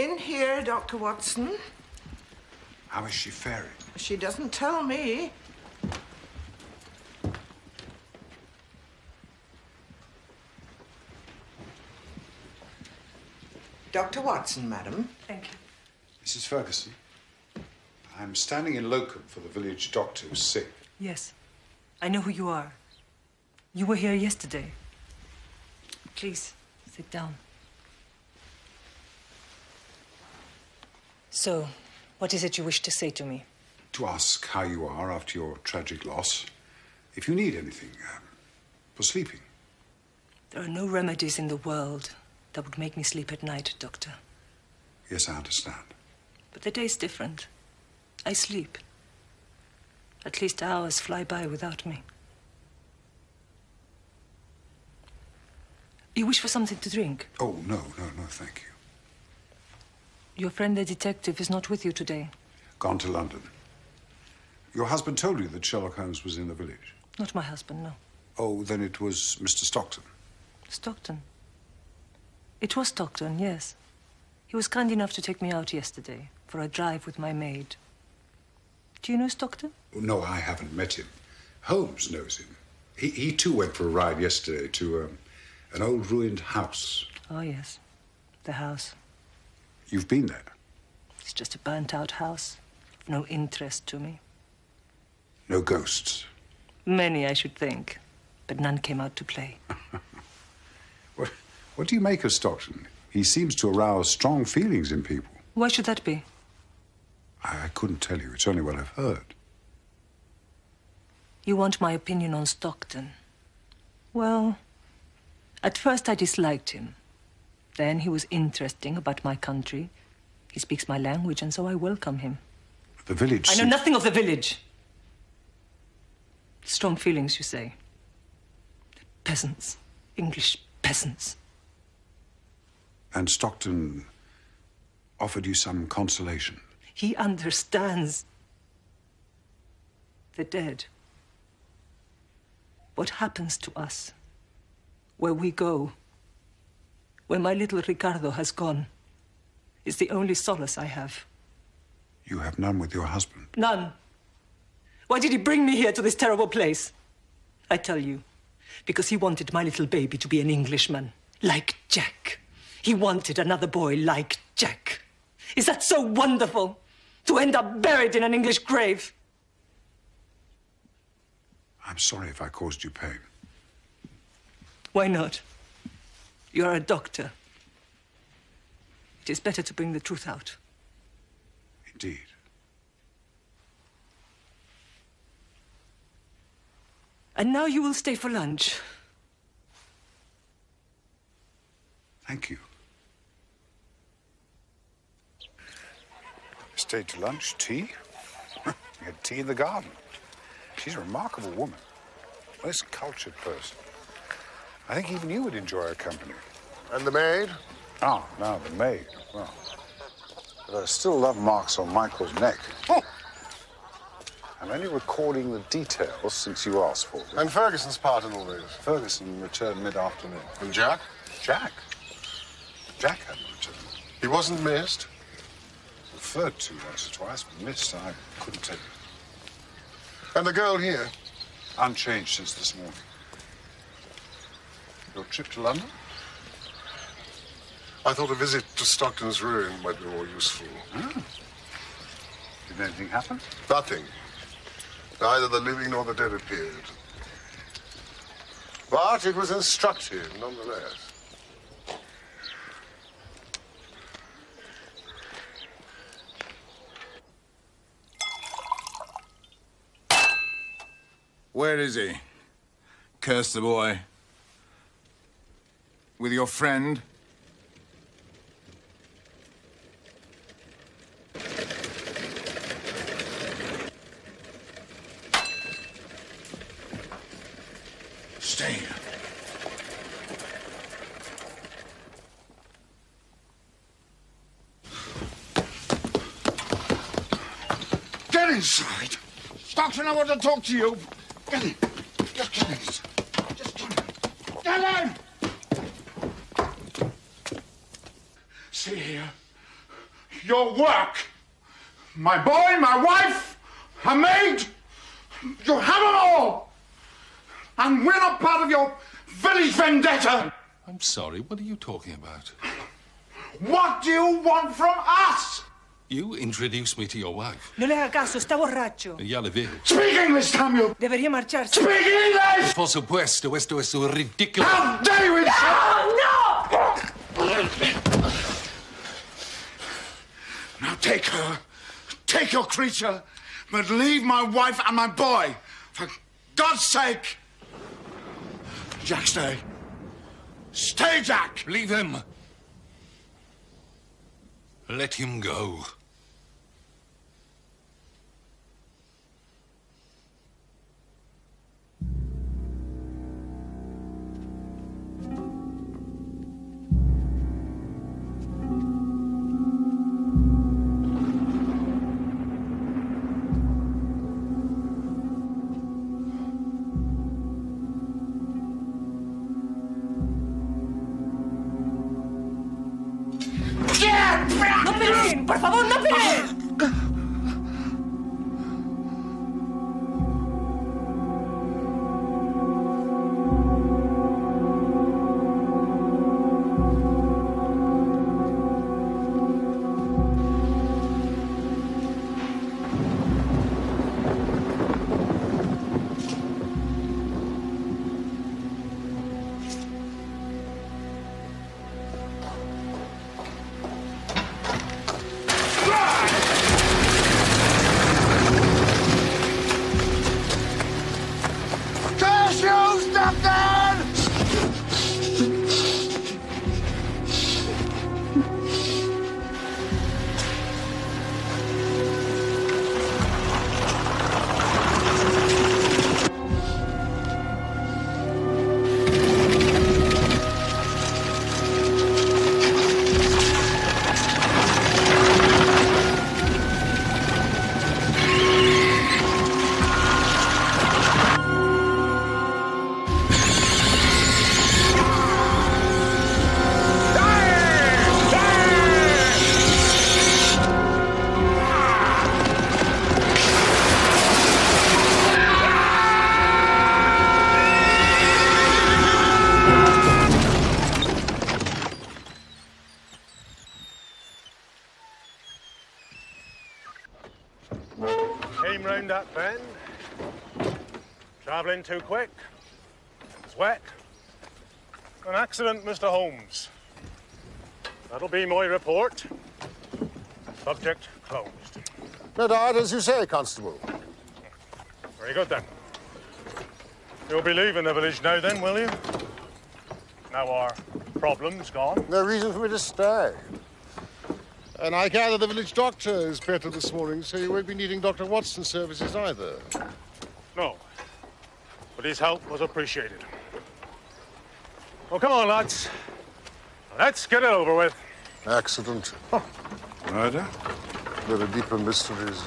in here, Dr. Watson. How is she faring? She doesn't tell me. Dr. Watson, madam. Thank you. Mrs. Ferguson, I'm standing in locum for the village doctor who's sick. Yes, I know who you are. You were here yesterday. Please, sit down. So, what is it you wish to say to me? To ask how you are after your tragic loss. If you need anything for sleeping. There are no remedies in the world that would make me sleep at night, Doctor. Yes, I understand. But the day's different. I sleep. At least hours fly by without me. You wish for something to drink? Oh, no, thank you. Your friend the detective is not with you today. Gone to London. Your husband told you that Sherlock Holmes was in the village? Not my husband, no. Oh, then it was Mr. Stokton. Stokton? It was Stokton, yes. He was kind enough to take me out yesterday for a drive with my maid. Do you know Stokton? No, I haven't met him. Holmes knows him. He too went for a ride yesterday to an old ruined house. Oh, yes. The house. You've been there? It's just a burnt-out house. Of no interest to me. No ghosts? Many, I should think. But none came out to play. What do you make of Stokton? He seems to arouse strong feelings in people. Why should that be? I couldn't tell you. It's only what I've heard. You want my opinion on Stokton? Well, at first I disliked him. Then he was interesting about my country. He speaks my language, and so I welcome him. The village... I know nothing of the village. Strong feelings, you say. Peasants. English peasants. And Stokton offered you some consolation? He understands. The dead. What happens to us? Where we go. Where my little Ricardo has gone. Is the only solace I have. You have none with your husband? None. Why did he bring me here to this terrible place? I tell you, because he wanted my little baby to be an Englishman, like Jack. He wanted another boy like Jack. Is that so wonderful? To end up buried in an English grave? I'm sorry if I caused you pain. Why not? You are a doctor. It is better to bring the truth out. Indeed. And now you will stay for lunch. Thank you. Stayed to lunch, tea. We had tea in the garden. She's a remarkable woman. Most cultured person. I think even you would enjoy her company. And the maid? Ah, now the maid. Well, but I still love marks on Michael's neck. Oh. I'm only recording the details since you asked for them. And Ferguson's part in all this? Ferguson returned mid-afternoon. And Jack? Jack? Jack hadn't returned. He wasn't missed? Referred to once or twice, but missed, I couldn't tell you. And the girl here? Unchanged since this morning. Your trip to London? I thought a visit to Stockton's ruin might be more useful. Ah. Did anything happen? Nothing. Neither the living nor the dead appeared. But it was instructive, nonetheless. Where is he? Curse the boy. With your friend? Stay here. Get inside. Stockton, I want to talk to you. Get in. Just get in. Just get in. Get in! See here. your work. My boy, my wife, her maid. You have them all. And we're not part of your village vendetta. I'm sorry, what are you talking about? What do you want from us? You introduced me to your wife. No le haga caso, está borracho. Ya le vi. Speak English, Samuel. Debería marcharse. Speak English! Por supuesto, esto es ridículo. How dare you insult? No! Now take her. Take your creature. But leave my wife and my boy. For God's sake. Jack, stay. Stay, Jack. Leave him. Let him go. ¡No peleen! ¡Por favor, no peleen! Came round that bend. Travelling too quick. It's wet. An accident, Mr. Holmes. That'll be my report. Subject closed. No doubt, as you say, Constable. Very good, then. You'll be leaving the village now, then, will you? Now our problem's gone. No reason for me to stay. And I gather the village doctor is better this morning, so you won't be needing Dr. Watson's services either. No. But his help was appreciated. Well, come on, lads. Let's get it over with. Accident. Oh. Murder? There are deeper mysteries.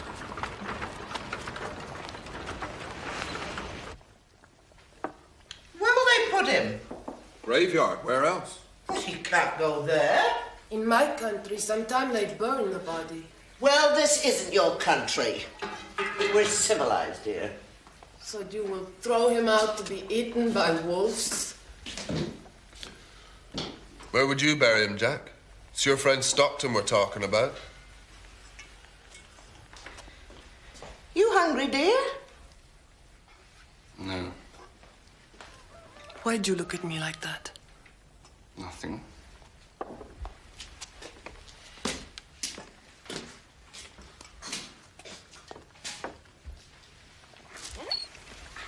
Where will they put him? Graveyard. Where else? He can't go there. In my country, sometimes they burn the body. Well, this isn't your country. We're civilized here. So you will throw him out to be eaten by wolves? Where would you bury him, Jack? It's your friend Stoughton we're talking about. You hungry, dear? No. Why'd you look at me like that? Nothing.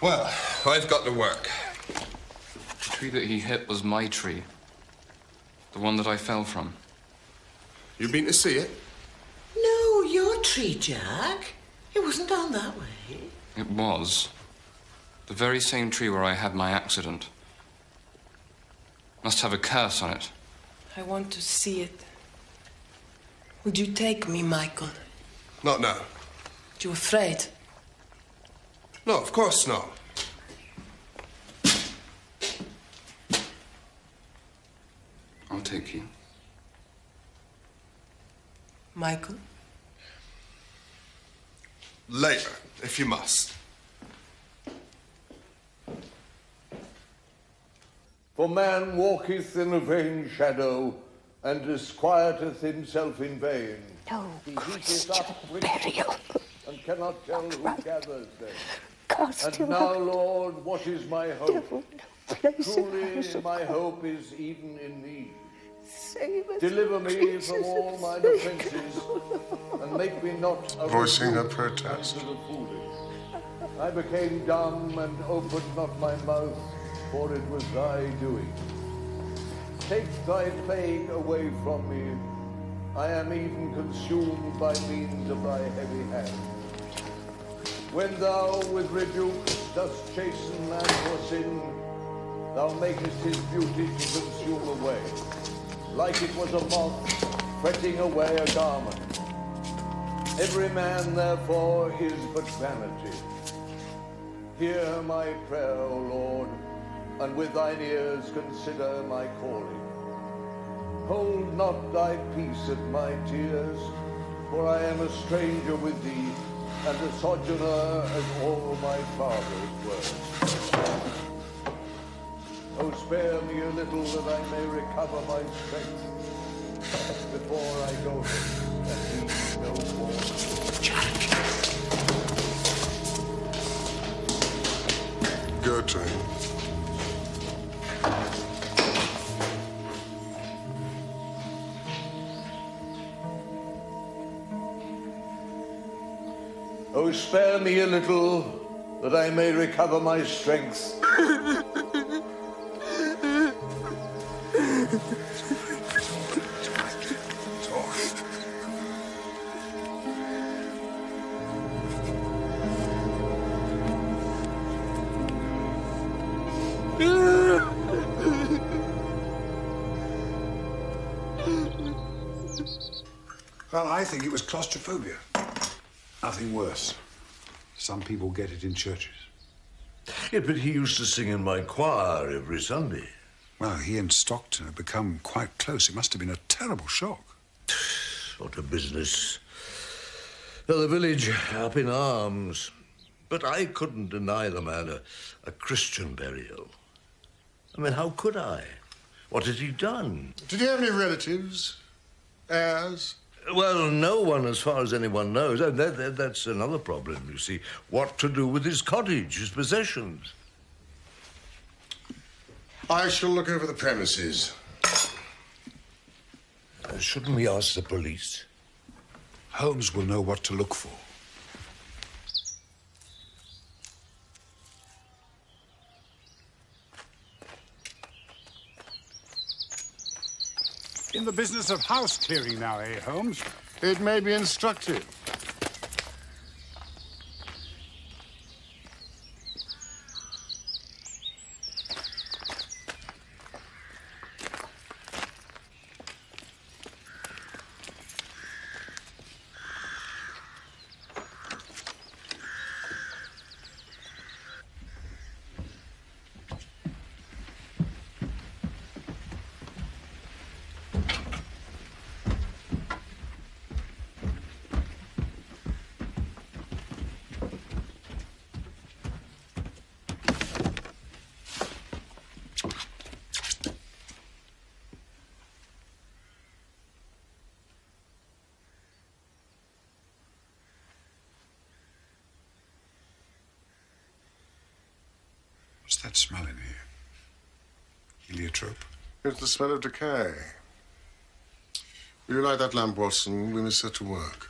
Well, I've got to work. The tree that he hit was my tree. The one that I fell from. You been to see it? No, your tree, Jack. It wasn't down that way. It was. The very same tree where I had my accident. Must have a curse on it. I want to see it. Would you take me, Michael? Not now. You afraid? No, of course not. I'll take you. Michael? Later, if you must. For man walketh in a vain shadow, and disquieteth himself in vain. No, he heapeth up riches, and cannot tell who gathers them. And now, Lord, what is my hope? Truly, my hope is even in thee. Deliver me from all mine offences, and make me not a Voicing her protest. to the foolish. I became dumb and opened not my mouth, for it was thy doing. Take thy plague away from me. I am even consumed by means of thy heavy hand. When thou with rebuke dost chasten man for sin, thou makest his beauty to consume away, like it was a moth fretting away a garment. Every man, therefore, is but vanity. Hear my prayer, O Lord, and with thine ears consider my calling. Hold not thy peace at my tears, for I am a stranger with thee, and a sojourner as all my fathers were. Oh, spare me a little that I may recover my strength before I go and be no more. Go to him. Oh, spare me a little that I may recover my strength. Well, I think it was claustrophobia. Nothing worse. Some people get it in churches. Yeah, but he used to sing in my choir every Sunday. Well, he and Stokton had become quite close. It must have been a terrible shock. What a business. Well, the village up in arms. But I couldn't deny the man a Christian burial. I mean, how could I? What had he done? Did he have any relatives? Heirs? Well, no one, as far as anyone knows. And that's another problem, you see. What to do with his cottage, his possessions? I shall look over the premises. Shouldn't we ask the police? Holmes will know what to look for. In the business of house clearing now, eh, Holmes? It may be instructive. What's that smell in here? Heliotrope? It's the smell of decay. Will you light that lamp, Watson? We must set to work.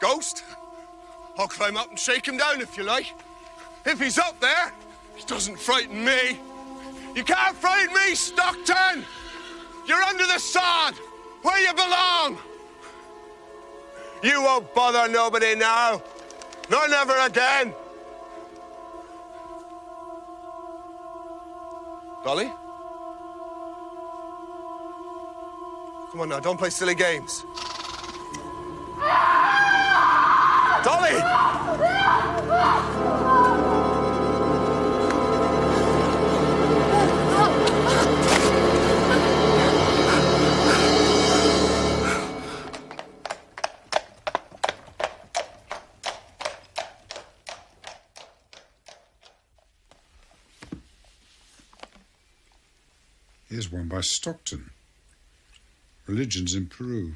Ghost? I'll climb up and shake him down if you like. If he's up there, he doesn't frighten me. You can't frighten me, Stockton! You're under the sod, where you belong. You won't bother nobody now, nor never again. Dolly? Come on now, don't play silly games. Dolly! Here's one by Stokton. Religions in Peru.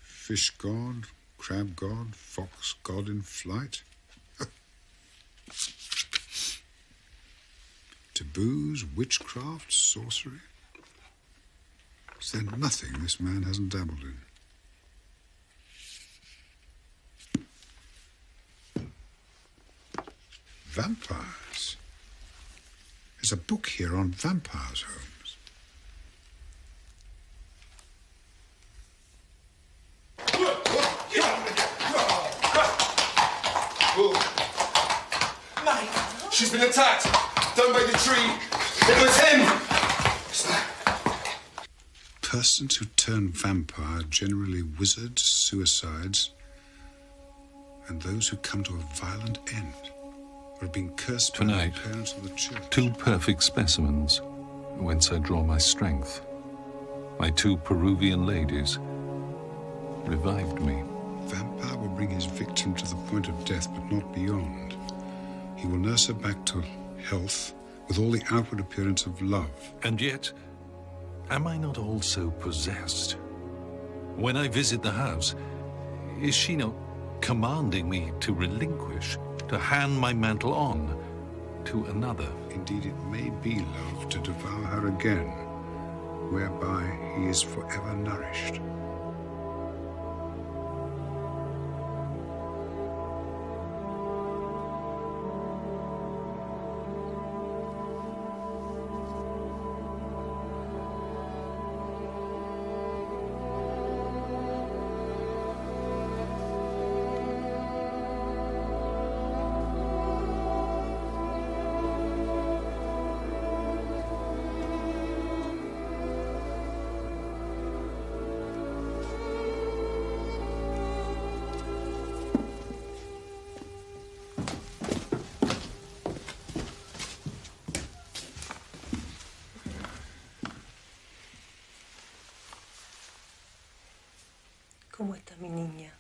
Fish god, crab god, fox god in flight. Taboos, witchcraft, sorcery. Is there nothing this man hasn't dabbled in? Vampires. There's a book here on vampires, Holmes. Mate, she's been attacked. Down by the tree. It was him. Persons who turn vampire are generally wizards, suicides, and those who come to a violent end. Or have been cursed by their parents or the church. 2 perfect specimens, whence I draw my strength. My 2 Peruvian ladies revived me. Vampire will bring his victim to the point of death, but not beyond. He will nurse her back to health with all the outward appearance of love. And yet, am I not also possessed? When I visit the house, is she not commanding me to relinquish, to hand my mantle on to another? Indeed, it may be love to devour her again, whereby he is forever nourished. ¿Cómo está mi niña?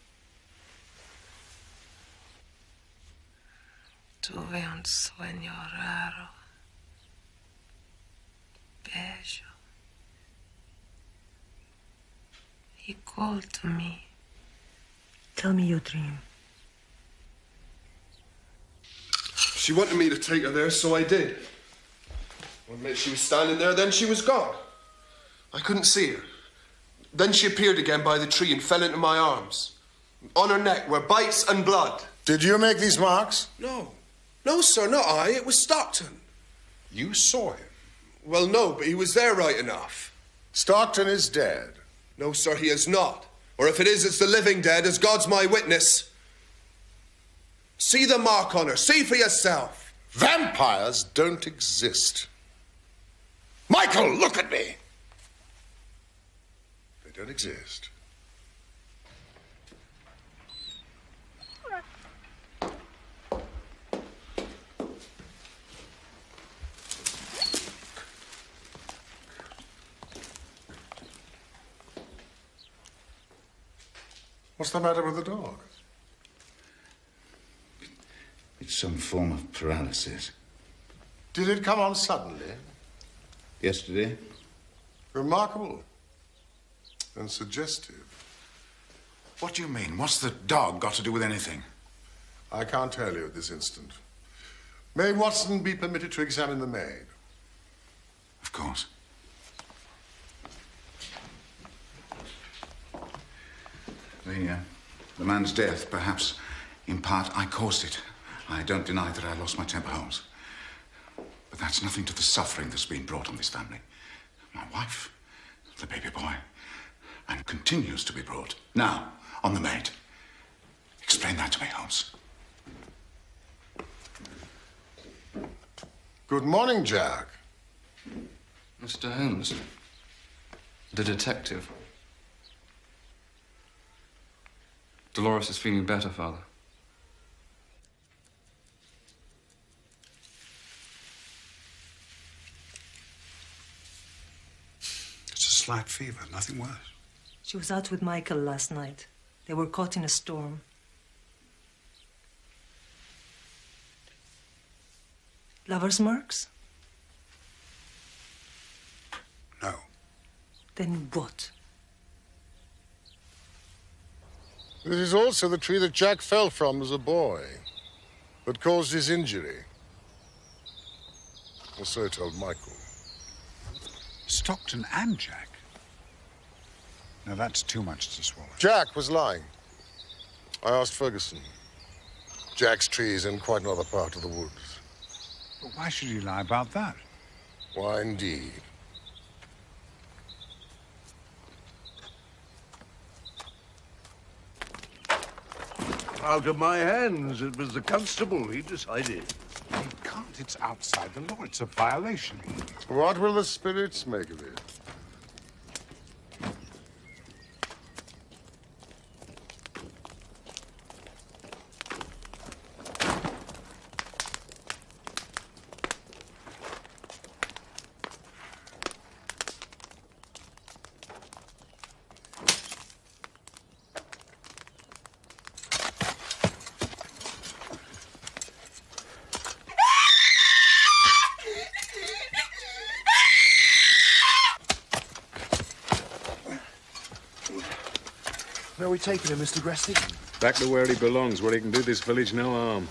Tuve un sueño raro, bello. He called to me. Tell me your dream. She wanted me to take her there, so I did. One minute she was standing there, then she was gone. I couldn't see her. Then she appeared again by the tree and fell into my arms. On her neck were bites and blood. Did you make these marks? No. No, sir, not I. It was Stokton. You saw him? Well, no, but he was there right enough. Stokton is dead. No, sir, he is not. Or if it is, it's the living dead, as God's my witness. See the mark on her. See for yourself. Vampires don't exist. Michael, look at me. They don't exist. What's the matter with the dog? It's some form of paralysis. Did it come on suddenly? Yesterday? Remarkable. And suggestive. What do you mean? What's the dog got to do with anything? I can't tell you at this instant. May Watson be permitted to examine the maid? Of course. The man's death, perhaps, in part, I caused it. I don't deny that I lost my temper, Holmes. But that's nothing to the suffering that's been brought on this family. My wife, the baby boy, and continues to be brought. Now, on the maid. Explain that to me, Holmes. Good morning, Jack. Mr. Holmes. The detective. Dolores is feeling better, Father. It's a slight fever, nothing worse. She was out with Michael last night. They were caught in a storm. Lover's marks? No. Then what? This is also the tree that Jack fell from as a boy, that caused his injury. Or so told Michael. Stockton and Jack? Now that's too much to swallow. Jack was lying. I asked Ferguson. Jack's tree is in quite another part of the woods. But why should he lie about that? Why, indeed. Out of my hands. It was the constable. He decided. He can't. It's outside the law. It's a violation. What will the spirits make of it? Where are we taking him, Mr. Gressy? Back to where he belongs, where he can do this village no harm.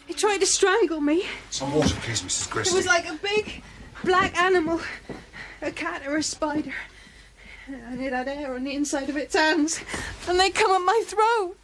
He tried to strangle me. Some water, please, Mrs. Gressy. It was like a big black animal, a cat or a spider. And it had hair on the inside of its hands. And they come at my throat.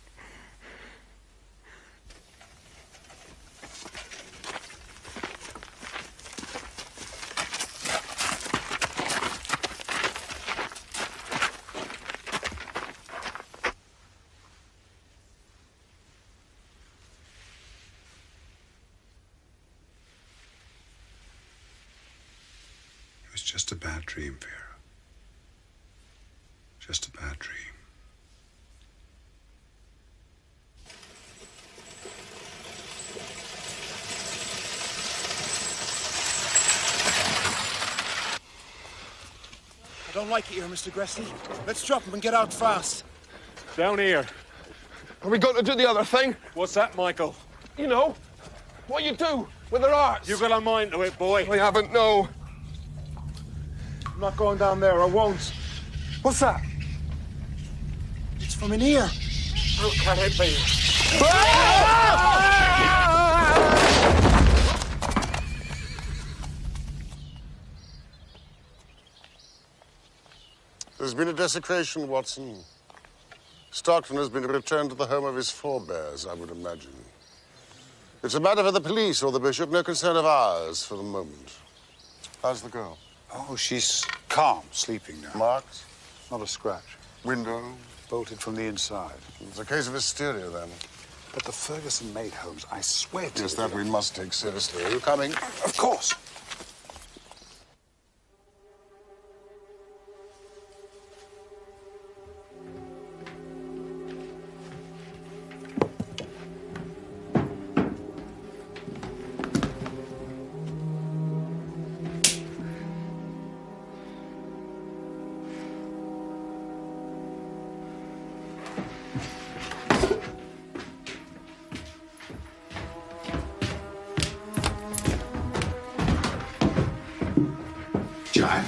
It was just a bad dream, Vera. Just a bad dream. I don't like it here, Mr. Gressy. Let's drop him and get out fast. Down here. Are we going to do the other thing? What's that, Michael? You know, what you do with their arts. You got a mind to it, boy. I haven't, no. I'm not going down there, I won't. What's that? It's from in here. How can it be? There's been a desecration, Watson. Stockton has been returned to the home of his forebears, I would imagine. It's a matter for the police or the bishop, no concern of ours for the moment. How's the girl? Oh, she's calm, sleeping now. Marked? Not a scratch. Window? Bolted from the inside. It's a case of hysteria, then. But the Ferguson maid, Holmes, I swear to you. Yes, that we must take seriously. Are you coming? Of course. Jack.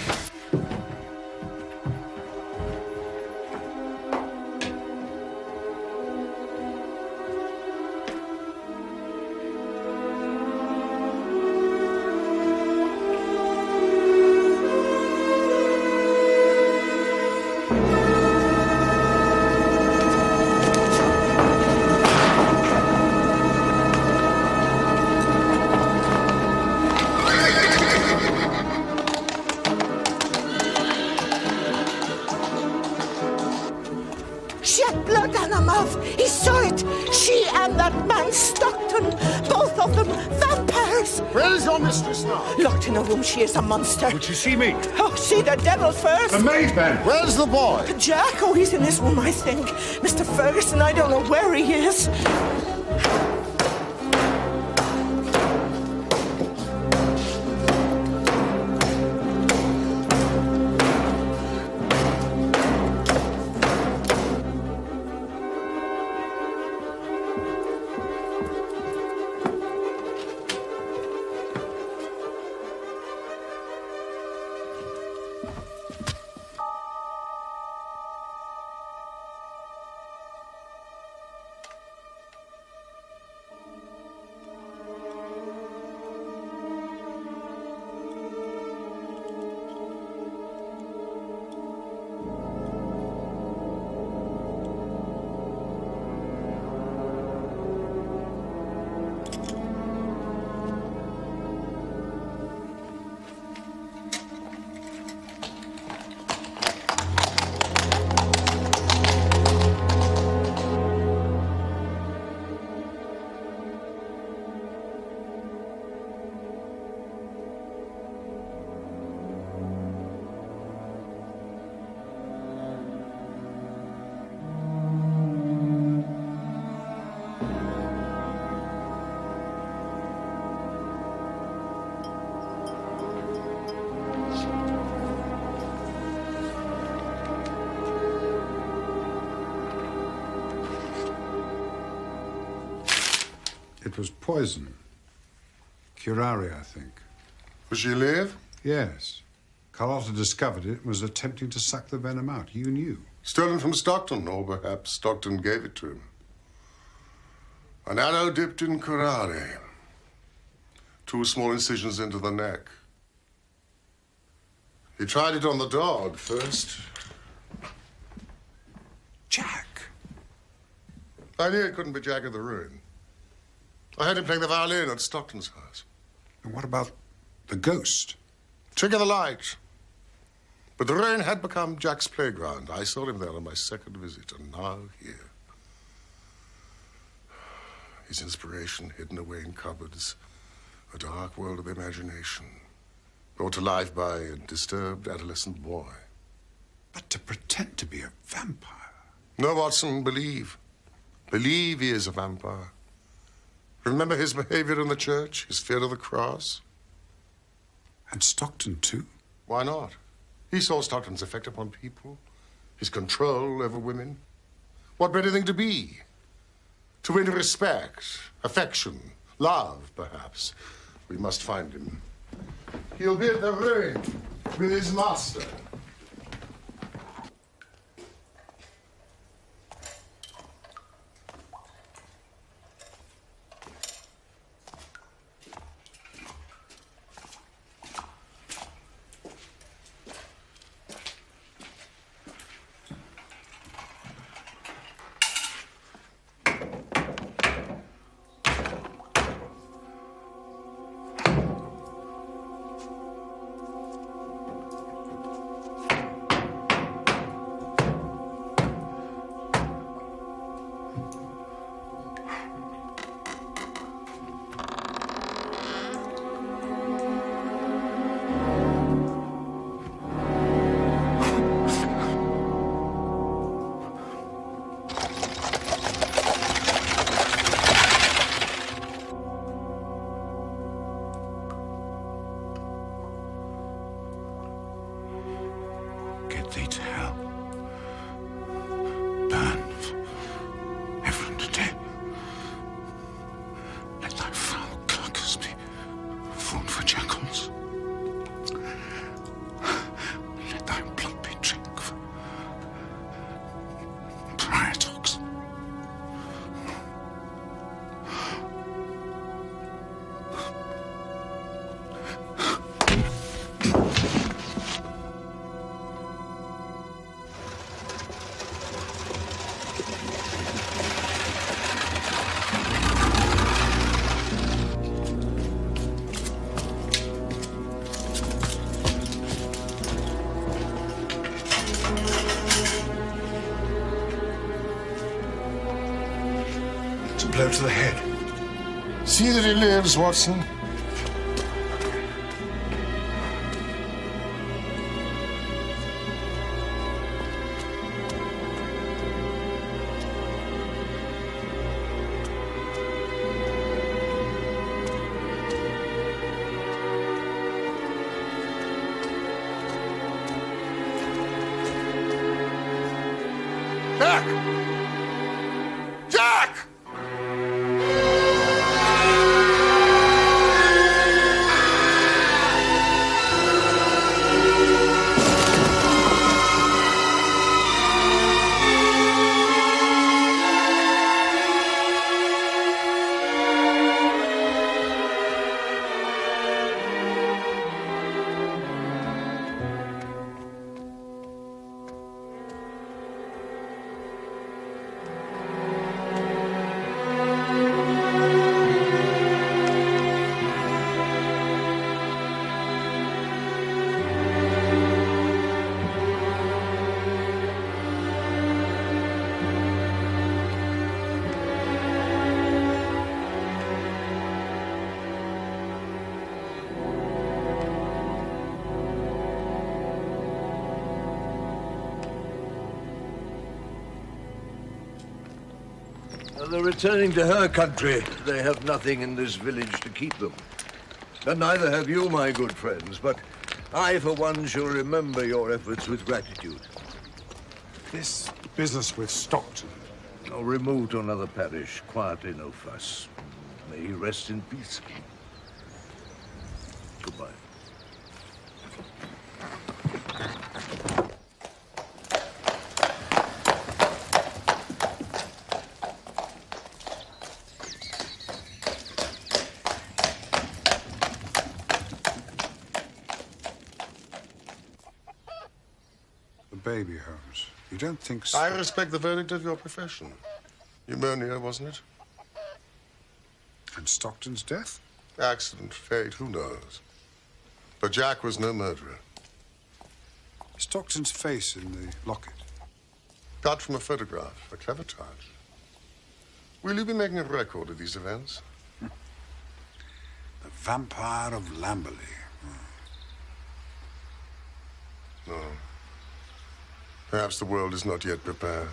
is your mistress now? Locked in a room, she is a monster. Would she see me? Oh, see the devil first. The maid, then. Where's the boy? Jack? Oh, he's in this room, I think. Mr. Ferguson, I don't know where he is. It was poison. Curare, I think. Was she alive? Yes. Carlotta discovered it and was attempting to suck the venom out. You knew. Stolen from Stockton, or perhaps Stockton gave it to him. An arrow dipped in curare. 2 small incisions into the neck. He tried it on the dog first. Jack. I knew it couldn't be Jack of the Ruin. I heard him playing the violin at Stockton's house. And what about the ghost? Trick of the light. But the Ruin had become Jack's playground. I saw him there on my second visit, and now here. His inspiration hidden away in cupboards. A dark world of imagination. Brought to life by a disturbed adolescent boy. But to pretend to be a vampire. No, Watson, believe. Believe he is a vampire. Remember his behavior in the church, his fear of the cross? And Stockton, too? Why not? He saw Stockton's effect upon people, his control over women. What better thing to be? To win respect, affection, love, perhaps. We must find him. He'll be at the Ruin with his master. Blow to the head. See that he lives, Watson. Jack! They're returning to her country. They have nothing in this village to keep them. And neither have you, my good friends, but I, for one, shall remember your efforts with gratitude. This business with Stokton. I'll remove to another parish, quietly, no fuss. May he rest in peace. Goodbye. Baby, Holmes. You don't think so? I respect the verdict of your profession. Pneumonia, wasn't it? And Stockton's death? Accident, fate, who knows? But Jack was no murderer. Stockton's face in the locket. Cut from a photograph. A clever touch. Will you be making a record of these events? The Vampire of Lamberley. No. Perhaps the world is not yet prepared.